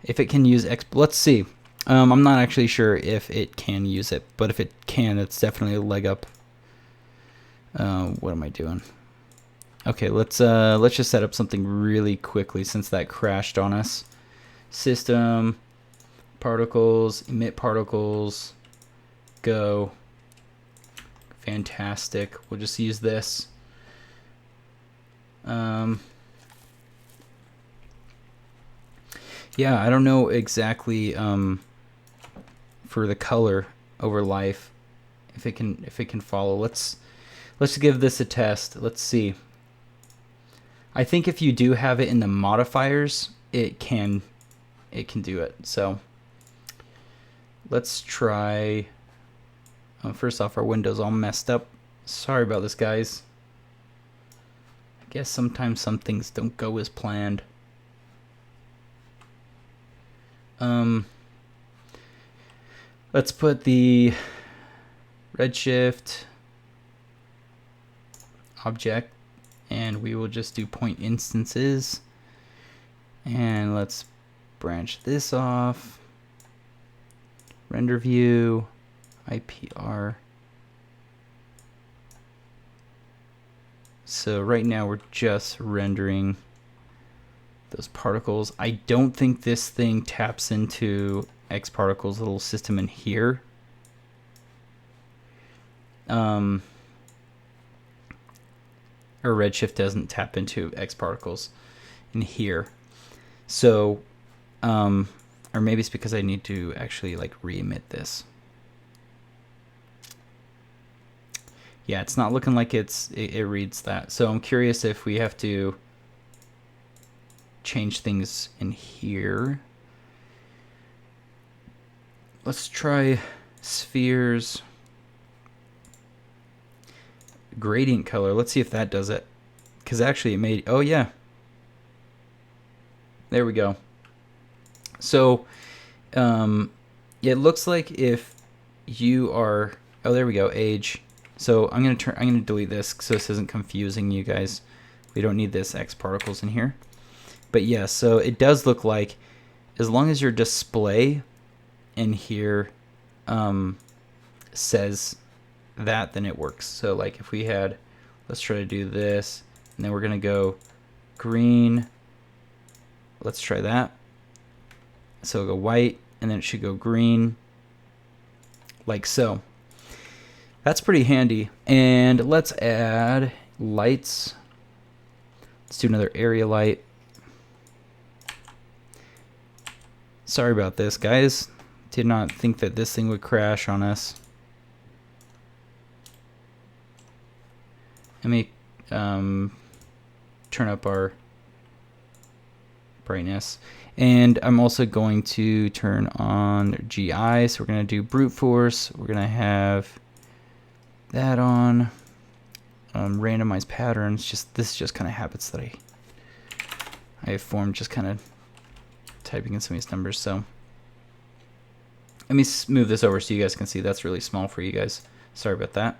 If it can use let's see. I'm not actually sure if it can use it, but if it can, it's definitely a leg up. What am I doing? Okay, let's just set up something really quickly since that crashed on us. System, particles, emit particles, go. Fantastic. We'll just use this. Yeah, I don't know exactly for the color over life if it can follow. Let's give this a test. Let's see. I think if you do have it in the modifiers, it can do it. So let's try. First off, our window's all messed up. Sorry about this, guys. I guess sometimes some things don't go as planned. Let's put the Redshift object, and we will just do point instances. And let's branch this off. Render view, IPR. So right now we're just rendering those particles. I don't think this thing taps into Xparticles little system in here. Or Redshift doesn't tap into Xparticles in here. So, or maybe it's because I need to actually like re-emit this. Yeah, it's not looking like it reads that. So I'm curious if we have to change things in here. Let's try spheres. Gradient color. Let's see if that does it. Because actually it made... Oh, yeah. There we go. So, it looks like if you are... Oh, there we go. Age. So I'm gonna delete this so this isn't confusing you guys. We don't need this Xparticles in here. But yeah, so it does look like as long as your display in here says that, then it works. So like if we had, let's try to do this, and then we're gonna go green. Let's try that. So it'll go white, and then it should go green, like so. That's pretty handy. And let's add lights. Let's do another area light. Sorry about this, guys. Did not think that this thing would crash on us. Let me turn up our brightness. And I'm also going to turn on GI. So we're going to do brute force. We're going to have that on. Randomize patterns. This is just kind of habits that I have formed, just kind of typing in some of these numbers. So let me move this over so you guys can see. That's really small for you guys. Sorry about that.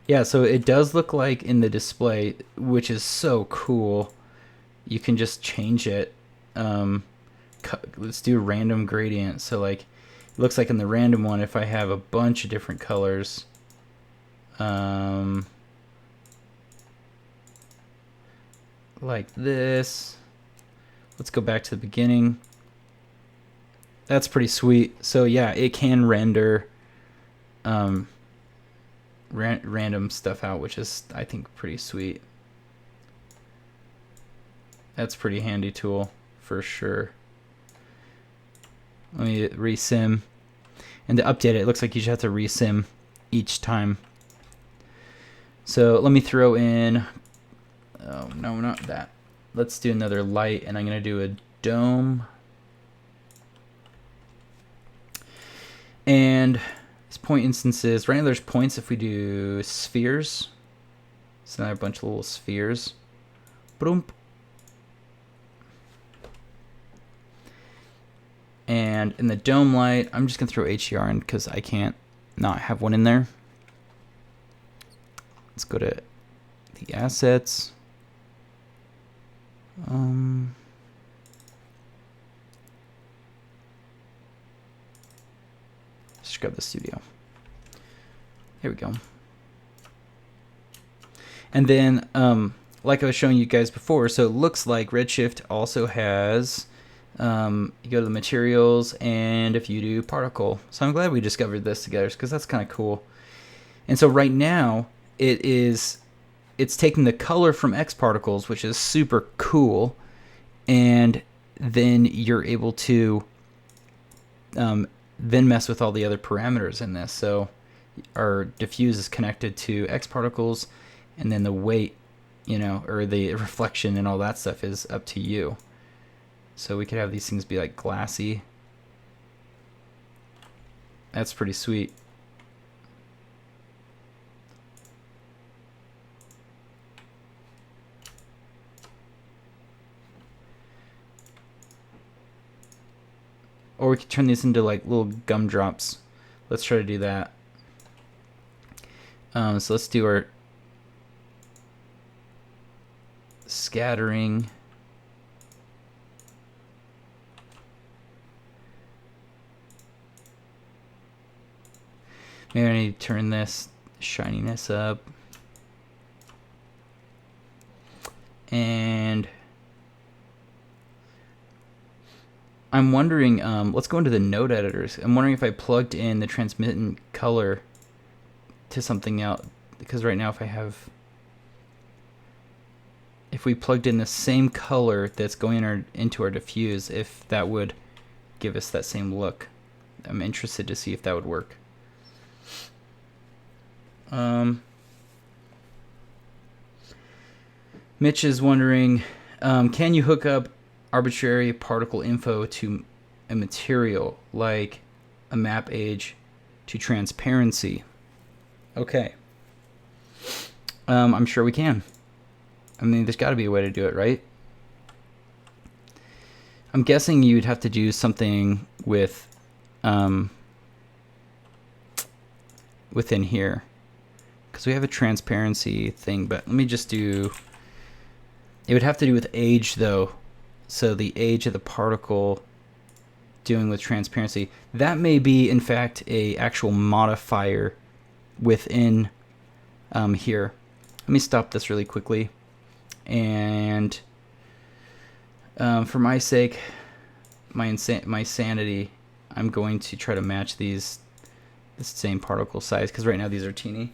Yeah, so it does look like in the display, which is so cool. You can just change it. Let's do random gradient. So like, it looks like in the random one, if I have a bunch of different colors, like this. Let's go back to the beginning. That's pretty sweet. So yeah, it can render random stuff out, which is, I think, pretty sweet. That's a pretty handy tool for sure. Let me resim. And to update it, it looks like you should have to resim each time. So let me throw in, oh no, not that. Let's do another light, and I'm gonna do a dome. And these point instances, right now there's points if we do spheres. So now I have a bunch of little spheres. Boom. And in the dome light, I'm just gonna throw HDR in because I can't not have one in there. Let's go to the assets. just grab the studio. Here we go. And then, like I was showing you guys before, so it looks like Redshift also has, you go to the materials, and if you do particle. So I'm glad we discovered this together, because that's kind of cool. And so right now, it's taking the color from Xparticles, which is super cool, and then you're able to then mess with all the other parameters in this. So our diffuse is connected to Xparticles, and then the weight, you know, or the reflection and all that stuff is up to you. So we could have these things be like glassy. That's pretty sweet. Or we could turn these into like little gumdrops. Let's try to do that. So let's do our scattering. Maybe I need to turn this shininess up. And I'm wondering, let's go into the node editors. I'm wondering if I plugged in the transmittant color to something else, because right now if we plugged in the same color that's going into our diffuse, if that would give us that same look. I'm interested to see if that would work. Mitch is wondering, can you hook up arbitrary particle info to a material like a map age to transparency? Okay. I'm sure we can. I mean, there's got to be a way to do it, right? I'm guessing you'd have to do something with within here, because we have a transparency thing, but let me just do, it would have to do with age though. So the age of the particle doing with transparency, that may be in fact a actual modifier within here. Let me stop this really quickly, and for my sake, my sanity, I'm going to try to match the same particle size, because right now these are teeny.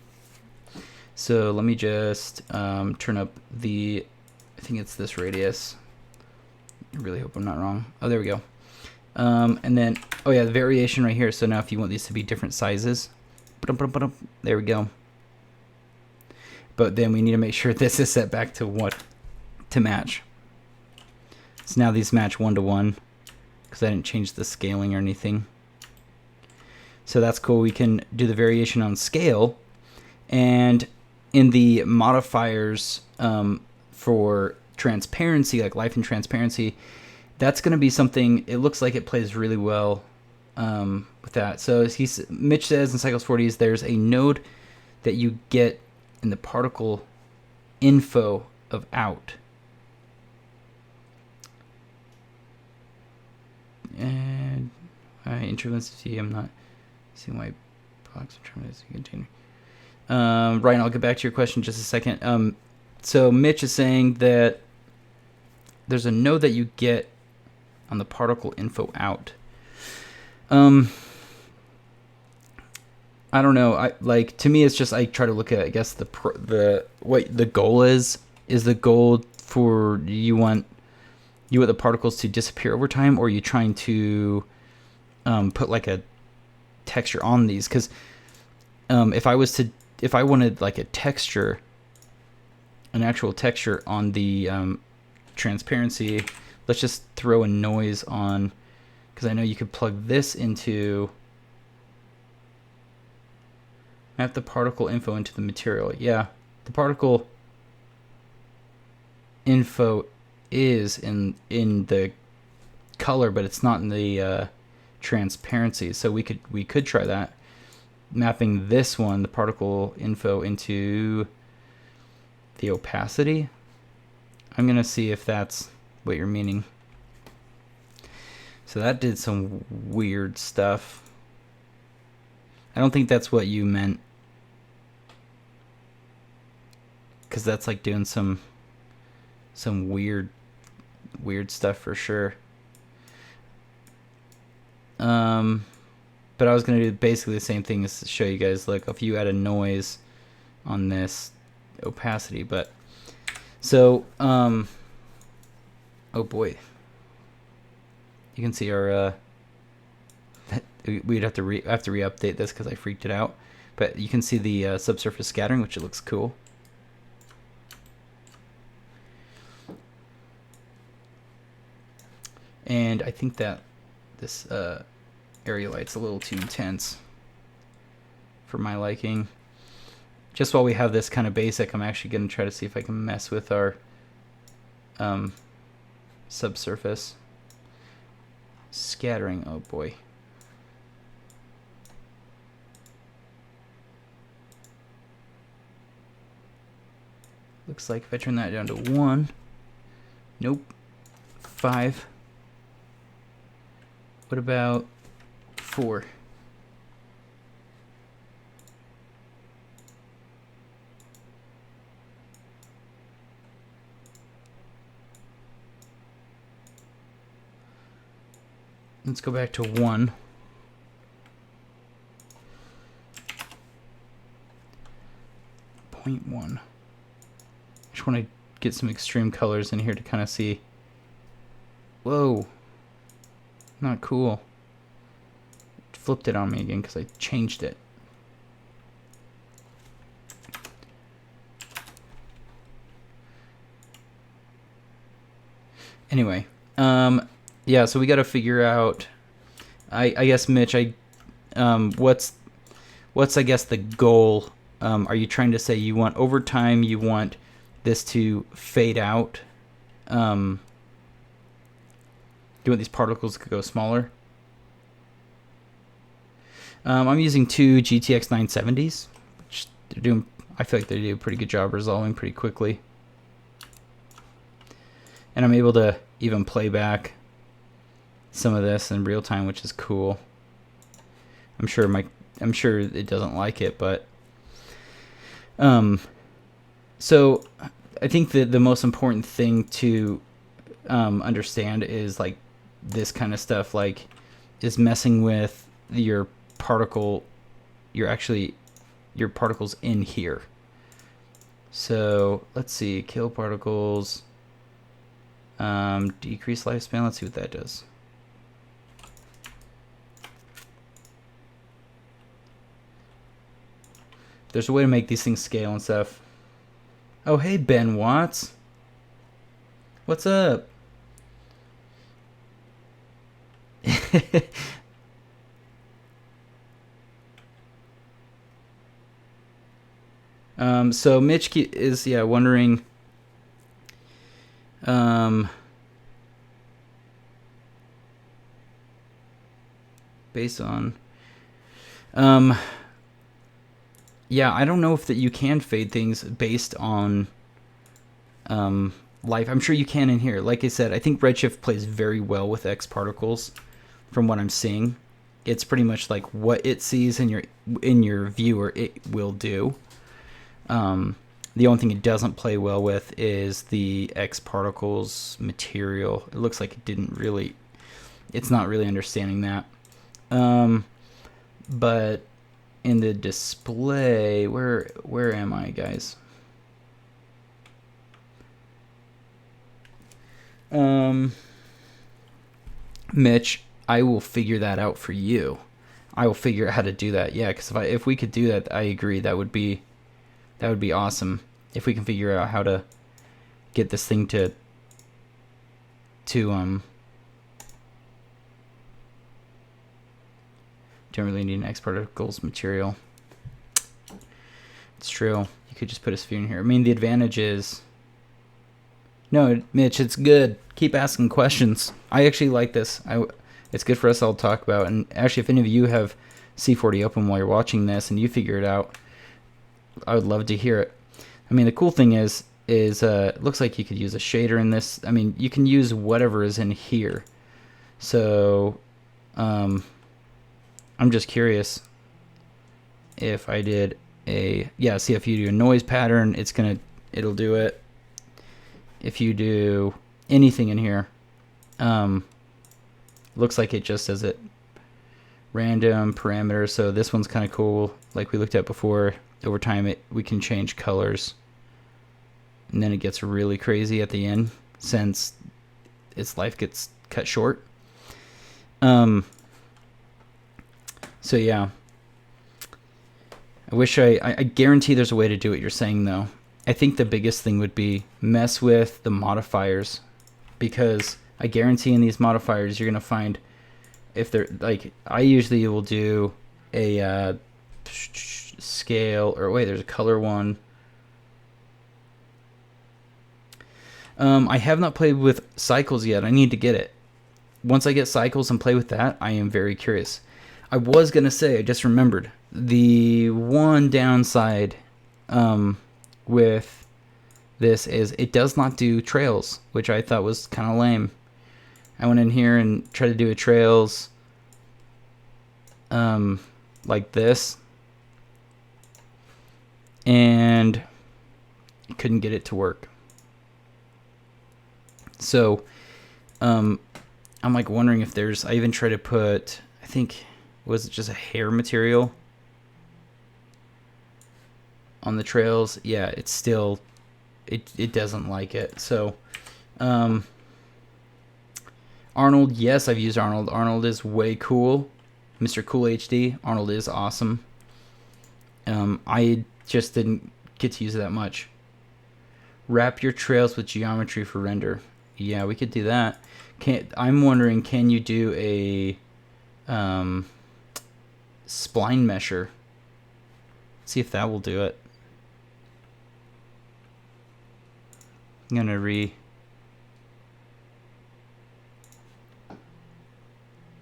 So let me just turn up the, I think it's this radius. I really hope I'm not wrong. Oh, there we go. And then, oh yeah, the variation right here. So now if you want these to be different sizes, there we go. But then we need to make sure this is set back to match. So now these match 1-to-1, because I didn't change the scaling or anything. So that's cool. We can do the variation on scale, and in the modifiers for transparency, like life and transparency, that's going to be something, it looks like it plays really well with that. So Mitch says in Cycles4D, there's a node that you get in the particle info of out. And TurbulenceFD, I'm not seeing why box determinants container. Ryan, I'll get back to your question in just a second. So Mitch is saying that there's a node that you get on the particle info out. I don't know. To me, it's just, I try to look at, I guess, what the goal is. Is the goal for you want the particles to disappear over time, or are you trying to put like a texture on these? Because if I wanted like a texture, an actual texture on the transparency, let's just throw a noise on, because I know you could plug this into, map the particle info into the material. Yeah, the particle info is in the color, but it's not in the transparency. So we could try that, mapping this one, the particle info, into the opacity. I'm gonna see if that's what you're meaning. So that did some weird stuff. I don't think that's what you meant, because that's like doing some weird stuff for sure. But I was gonna do basically the same thing as to show you guys, like if you add a noise on this opacity. But so oh boy, you can see our we'd have to re-update this because I freaked it out. But you can see the subsurface scattering, which it looks cool. And I think that this area light's a little too intense for my liking. Just while we have this kind of basic, I'm actually going to try to see if I can mess with our subsurface scattering. Oh boy. Looks like if I turn that down to 1, nope, 5. What about 4? Let's go back to 1. Point 1. I just want to get some extreme colors in here to kind of see. Whoa. Not cool. It flipped it on me again because I changed it. Anyway, yeah, so we got to figure out. I guess Mitch, what's I guess the goal? Are you trying to say you want over time? You want this to fade out? Do you want these particles to go smaller? I'm using 2 GTX 970s, which they're doing. I feel like they do a pretty good job resolving pretty quickly, and I'm able to even play back some of this in real time, which is cool. I'm sure it doesn't like it, but so I think that the most important thing to understand is like this kind of stuff, like is messing with your particle, your particles in here. So let's see, kill particles, decrease lifespan. Let's see what that does. There's a way to make these things scale and stuff. Oh, hey, Ben Watts. What's up? So Mitch is, wondering, based on, yeah, I don't know if that you can fade things based on life. I'm sure you can in here. Like I said, I think Redshift plays very well with Xparticles from what I'm seeing. It's pretty much like what it sees in your viewer, it will do. The only thing it doesn't play well with is the Xparticles material. It looks like it's not really understanding that. But in the display, where am I, guys? Mitch, I will figure that out for you. I will figure out how to do that. Yeah, because if we could do that, I agree. That would be awesome if we can figure out how to get this thing to don't really need an Xparticles material. It's true. You could just put a sphere in here. I mean, the advantage is, no, Mitch, it's good. Keep asking questions. I actually like this. It's good for us all to talk about. And actually, if any of you have C4D open while you're watching this and you figure it out, I would love to hear it. I mean, the cool thing is it looks like you could use a shader in this. I mean, you can use whatever is in here. So, I'm just curious. if I did a, yeah, see if you do a noise pattern, it'll do it. If you do anything in here, looks like it just does it. Random parameters, so this one's kind of cool, like we looked at before. Over time we can change colors, and then it gets really crazy at the end since its life gets cut short. So yeah, I wish I guarantee there's a way to do what you're saying though. I think the biggest thing would be mess with the modifiers, because I guarantee in these modifiers you're gonna find, if they're like, I usually will do a scale, or wait, there's a color one. I have not played with cycles yet. I need to get it. Once I get cycles and play with that, I am very curious. I was gonna say, I just remembered, the one downside with this is it does not do trails, which I thought was kind of lame. I went in here and tried to do a trails like this, and couldn't get it to work. So I'm like wondering if there's, I even tried to put, I think, was it just a hair material on the trails? Yeah, it's still, it doesn't like it. So Arnold, yes, I've used Arnold. Arnold is way cool. Mr. Cool HD, Arnold is awesome. I just didn't get to use it that much. Wrap your trails with geometry for render. Yeah, we could do that. I'm wondering, can you do a spline mesher? See if that will do it. I'm gonna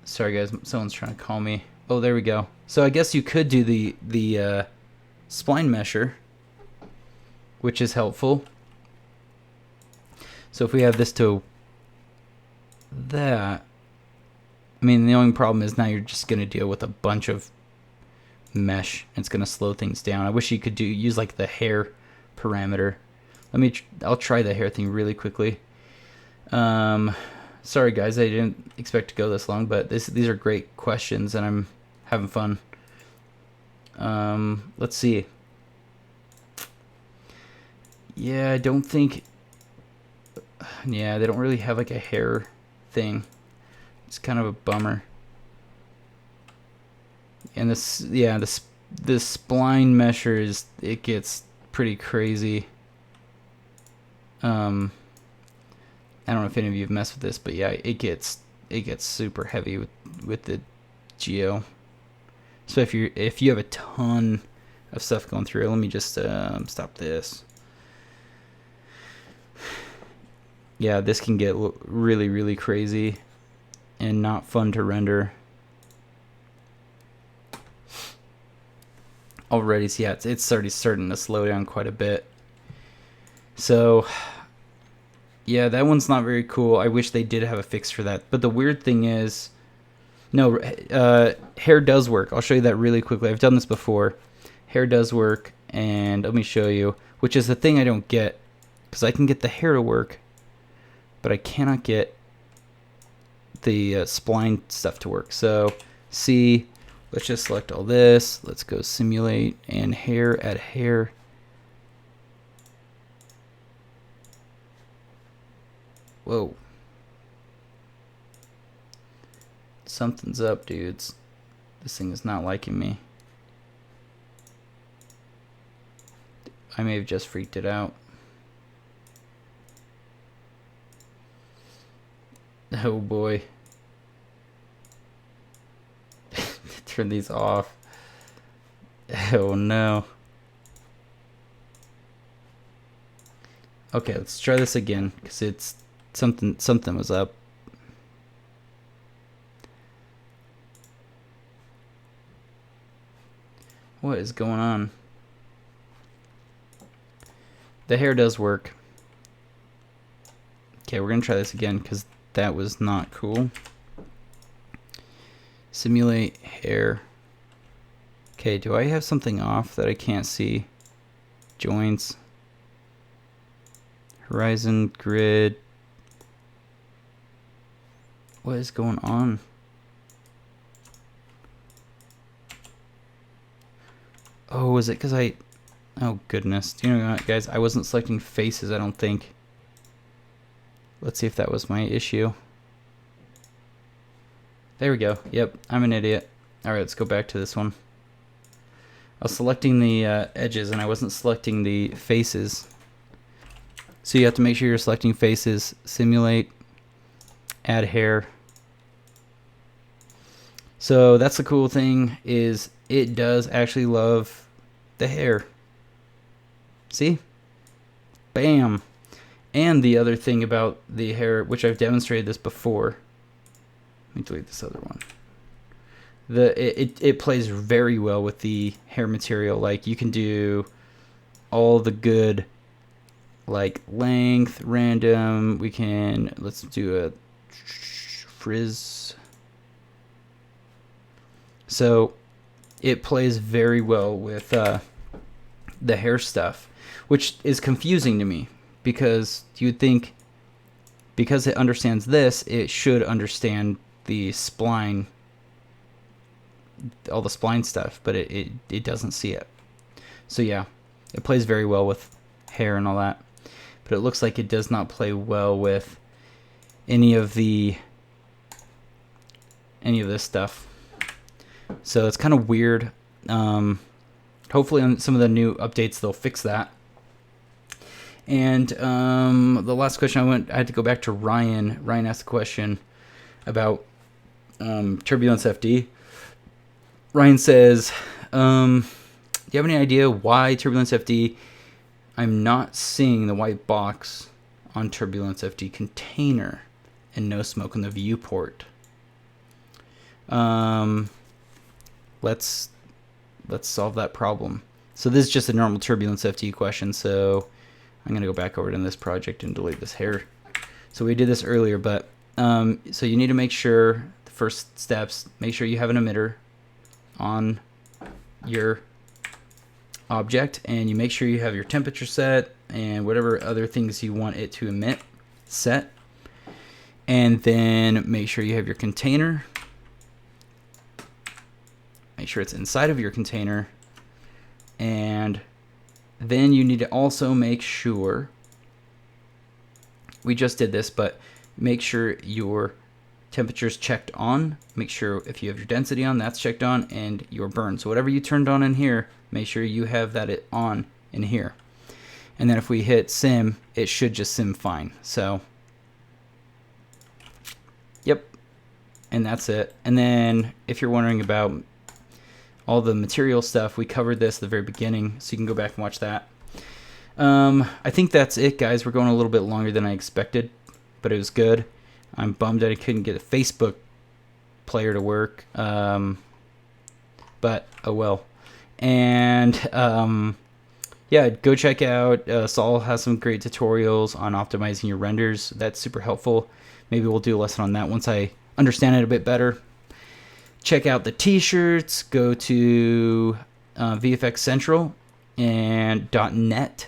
sorry guys, someone's trying to call me. Oh, there we go. So I guess you could do the spline mesher, which is helpful. So if we have this to that, I mean, the only problem is now you're just going to deal with a bunch of mesh. It's going to slow things down. I wish you could use like the hair parameter. I'll try the hair thing really quickly. Sorry guys, I didn't expect to go this long, but these are great questions and I'm having fun. Let's see. Yeah, I don't think, yeah, they don't really have like a hair thing. It's kind of a bummer. And this, yeah, this spline mesher it gets pretty crazy. I don't know if any of you have messed with this, but yeah, it gets super heavy with the geo. So if you have a ton of stuff going through, let me just stop this. Yeah, this can get really, really crazy and not fun to render. Already, so yeah, it's already starting to slow down quite a bit. So yeah, that one's not very cool. I wish they did have a fix for that. But the weird thing is, no, hair does work. I'll show you that really quickly. I've done this before. Hair does work, and let me show you, which is the thing I don't get, because I can get the hair to work, but I cannot get the spline stuff to work. So see, let's just select all this. Let's go simulate and hair, add hair. Whoa. Something's up, dudes. This thing is not liking me. I may have just freaked it out. Oh boy. Turn these off. Oh no. Okay, let's try this again, because it's something was up. What is going on? The hair does work. Okay, we're gonna try this again because that was not cool. Simulate hair. Okay, do I have something off that I can't see? Joints. Horizon, grid. What is going on? Oh, is it because I... Oh, goodness. Do you know what, guys? I wasn't selecting faces, I don't think. Let's see if that was my issue. There we go. Yep, I'm an idiot. Alright, let's go back to this one. I was selecting the edges, and I wasn't selecting the faces. So you have to make sure you're selecting faces, simulate, add hair. So that's the cool thing, is it does actually love the hair. See? Bam! And the other thing about the hair, which I've demonstrated this before. Let me delete this other one. It plays very well with the hair material. Like, you can do all the good, like, length, random. We can, let's do a frizz. So it plays very well with the hair stuff, which is confusing to me, because you'd think because it understands this, it should understand the spline, all the spline stuff, but it doesn't see it. So yeah, it plays very well with hair and all that, but it looks like it does not play well with any of this stuff. So it's kind of weird. Hopefully on some of the new updates they'll fix that. And the last question I had to go back to Ryan. Ryan asked a question about TurbulenceFD. Ryan says, do you have any idea why TurbulenceFD, I'm not seeing the white box on TurbulenceFD container and no smoke on the viewport? Let's solve that problem. So this is just a normal TurbulenceFD question, so I'm going to go back over to this project and delete this hair. So we did this earlier, but so you need to make sure, the first steps, make sure you have an emitter on your object, and you make sure you have your temperature set and whatever other things you want it to emit set. And then make sure you have your container. Make sure it's inside of your container. And then you need to also make sure, we just did this, but make sure your temperature's checked on. Make sure if you have your density on, that's checked on, and your burn. So whatever you turned on in here, make sure you have that on in here. And then if we hit sim, it should just sim fine. So, yep. And that's it. And then if you're wondering about all the material stuff, we covered this at the very beginning, so you can go back and watch that. I think that's it, guys. We're going a little bit longer than I expected, but it was good. I'm bummed that I couldn't get a Facebook player to work, but oh well. And yeah, go check out Saul has some great tutorials on optimizing your renders. That's super helpful. Maybe we'll do a lesson on that once I understand it a bit better. Check out the t-shirts. Go to VFX Central and .net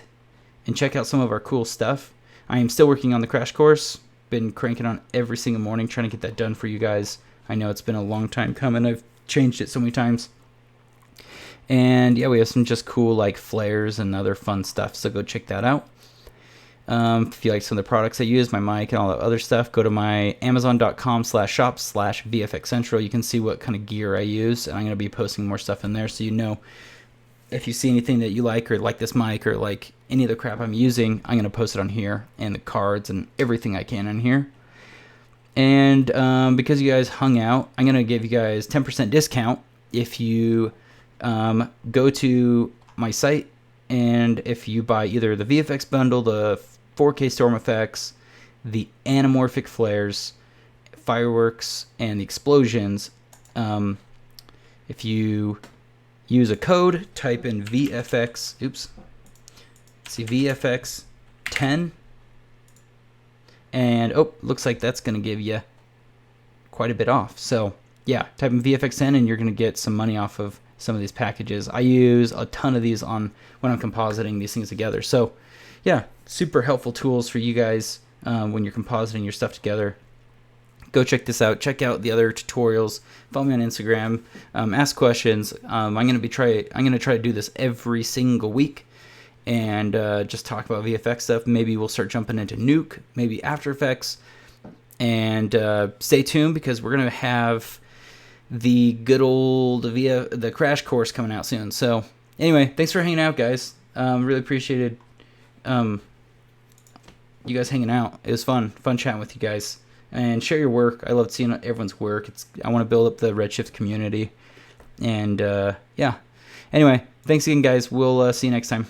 and check out some of our cool stuff. I am still working on the crash course. Been cranking on every single morning trying to get that done for you guys. I know it's been a long time coming. I've changed it so many times. And yeah, we have some just cool like flares and other fun stuff, so go check that out. If you like some of the products I use, my mic and all that other stuff, go to my amazon.com/shop/VFX Central. You can see what kind of gear I use, and I'm going to be posting more stuff in there, so you know if you see anything that you like, or like this mic, or like any of the crap I'm using, I'm going to post it on here, and the cards and everything I can in here. And because you guys hung out, I'm going to give you guys 10% discount if you go to my site, and if you buy either the VFX bundle, the 4K storm effects, the anamorphic flares, fireworks, and the explosions. If you use a code, type in VFX, VFX 10, and looks like that's going to give you quite a bit off. So yeah, type in VFX 10 and you're going to get some money off of some of these packages. I use a ton of these on when I'm compositing these things together. So yeah, super helpful tools for you guys when you're compositing your stuff together. Go check this out. Check out the other tutorials. Follow me on Instagram. Ask questions. I'm gonna try to do this every single week, and just talk about VFX stuff. Maybe we'll start jumping into Nuke, maybe After Effects, and stay tuned because we're gonna have the good old the crash course coming out soon. So anyway, thanks for hanging out, guys. Really appreciated you guys hanging out. It was fun chatting with you guys. And share your work. I love seeing everyone's work. I want to build up the Redshift community. And yeah. Anyway, thanks again, guys. We'll see you next time.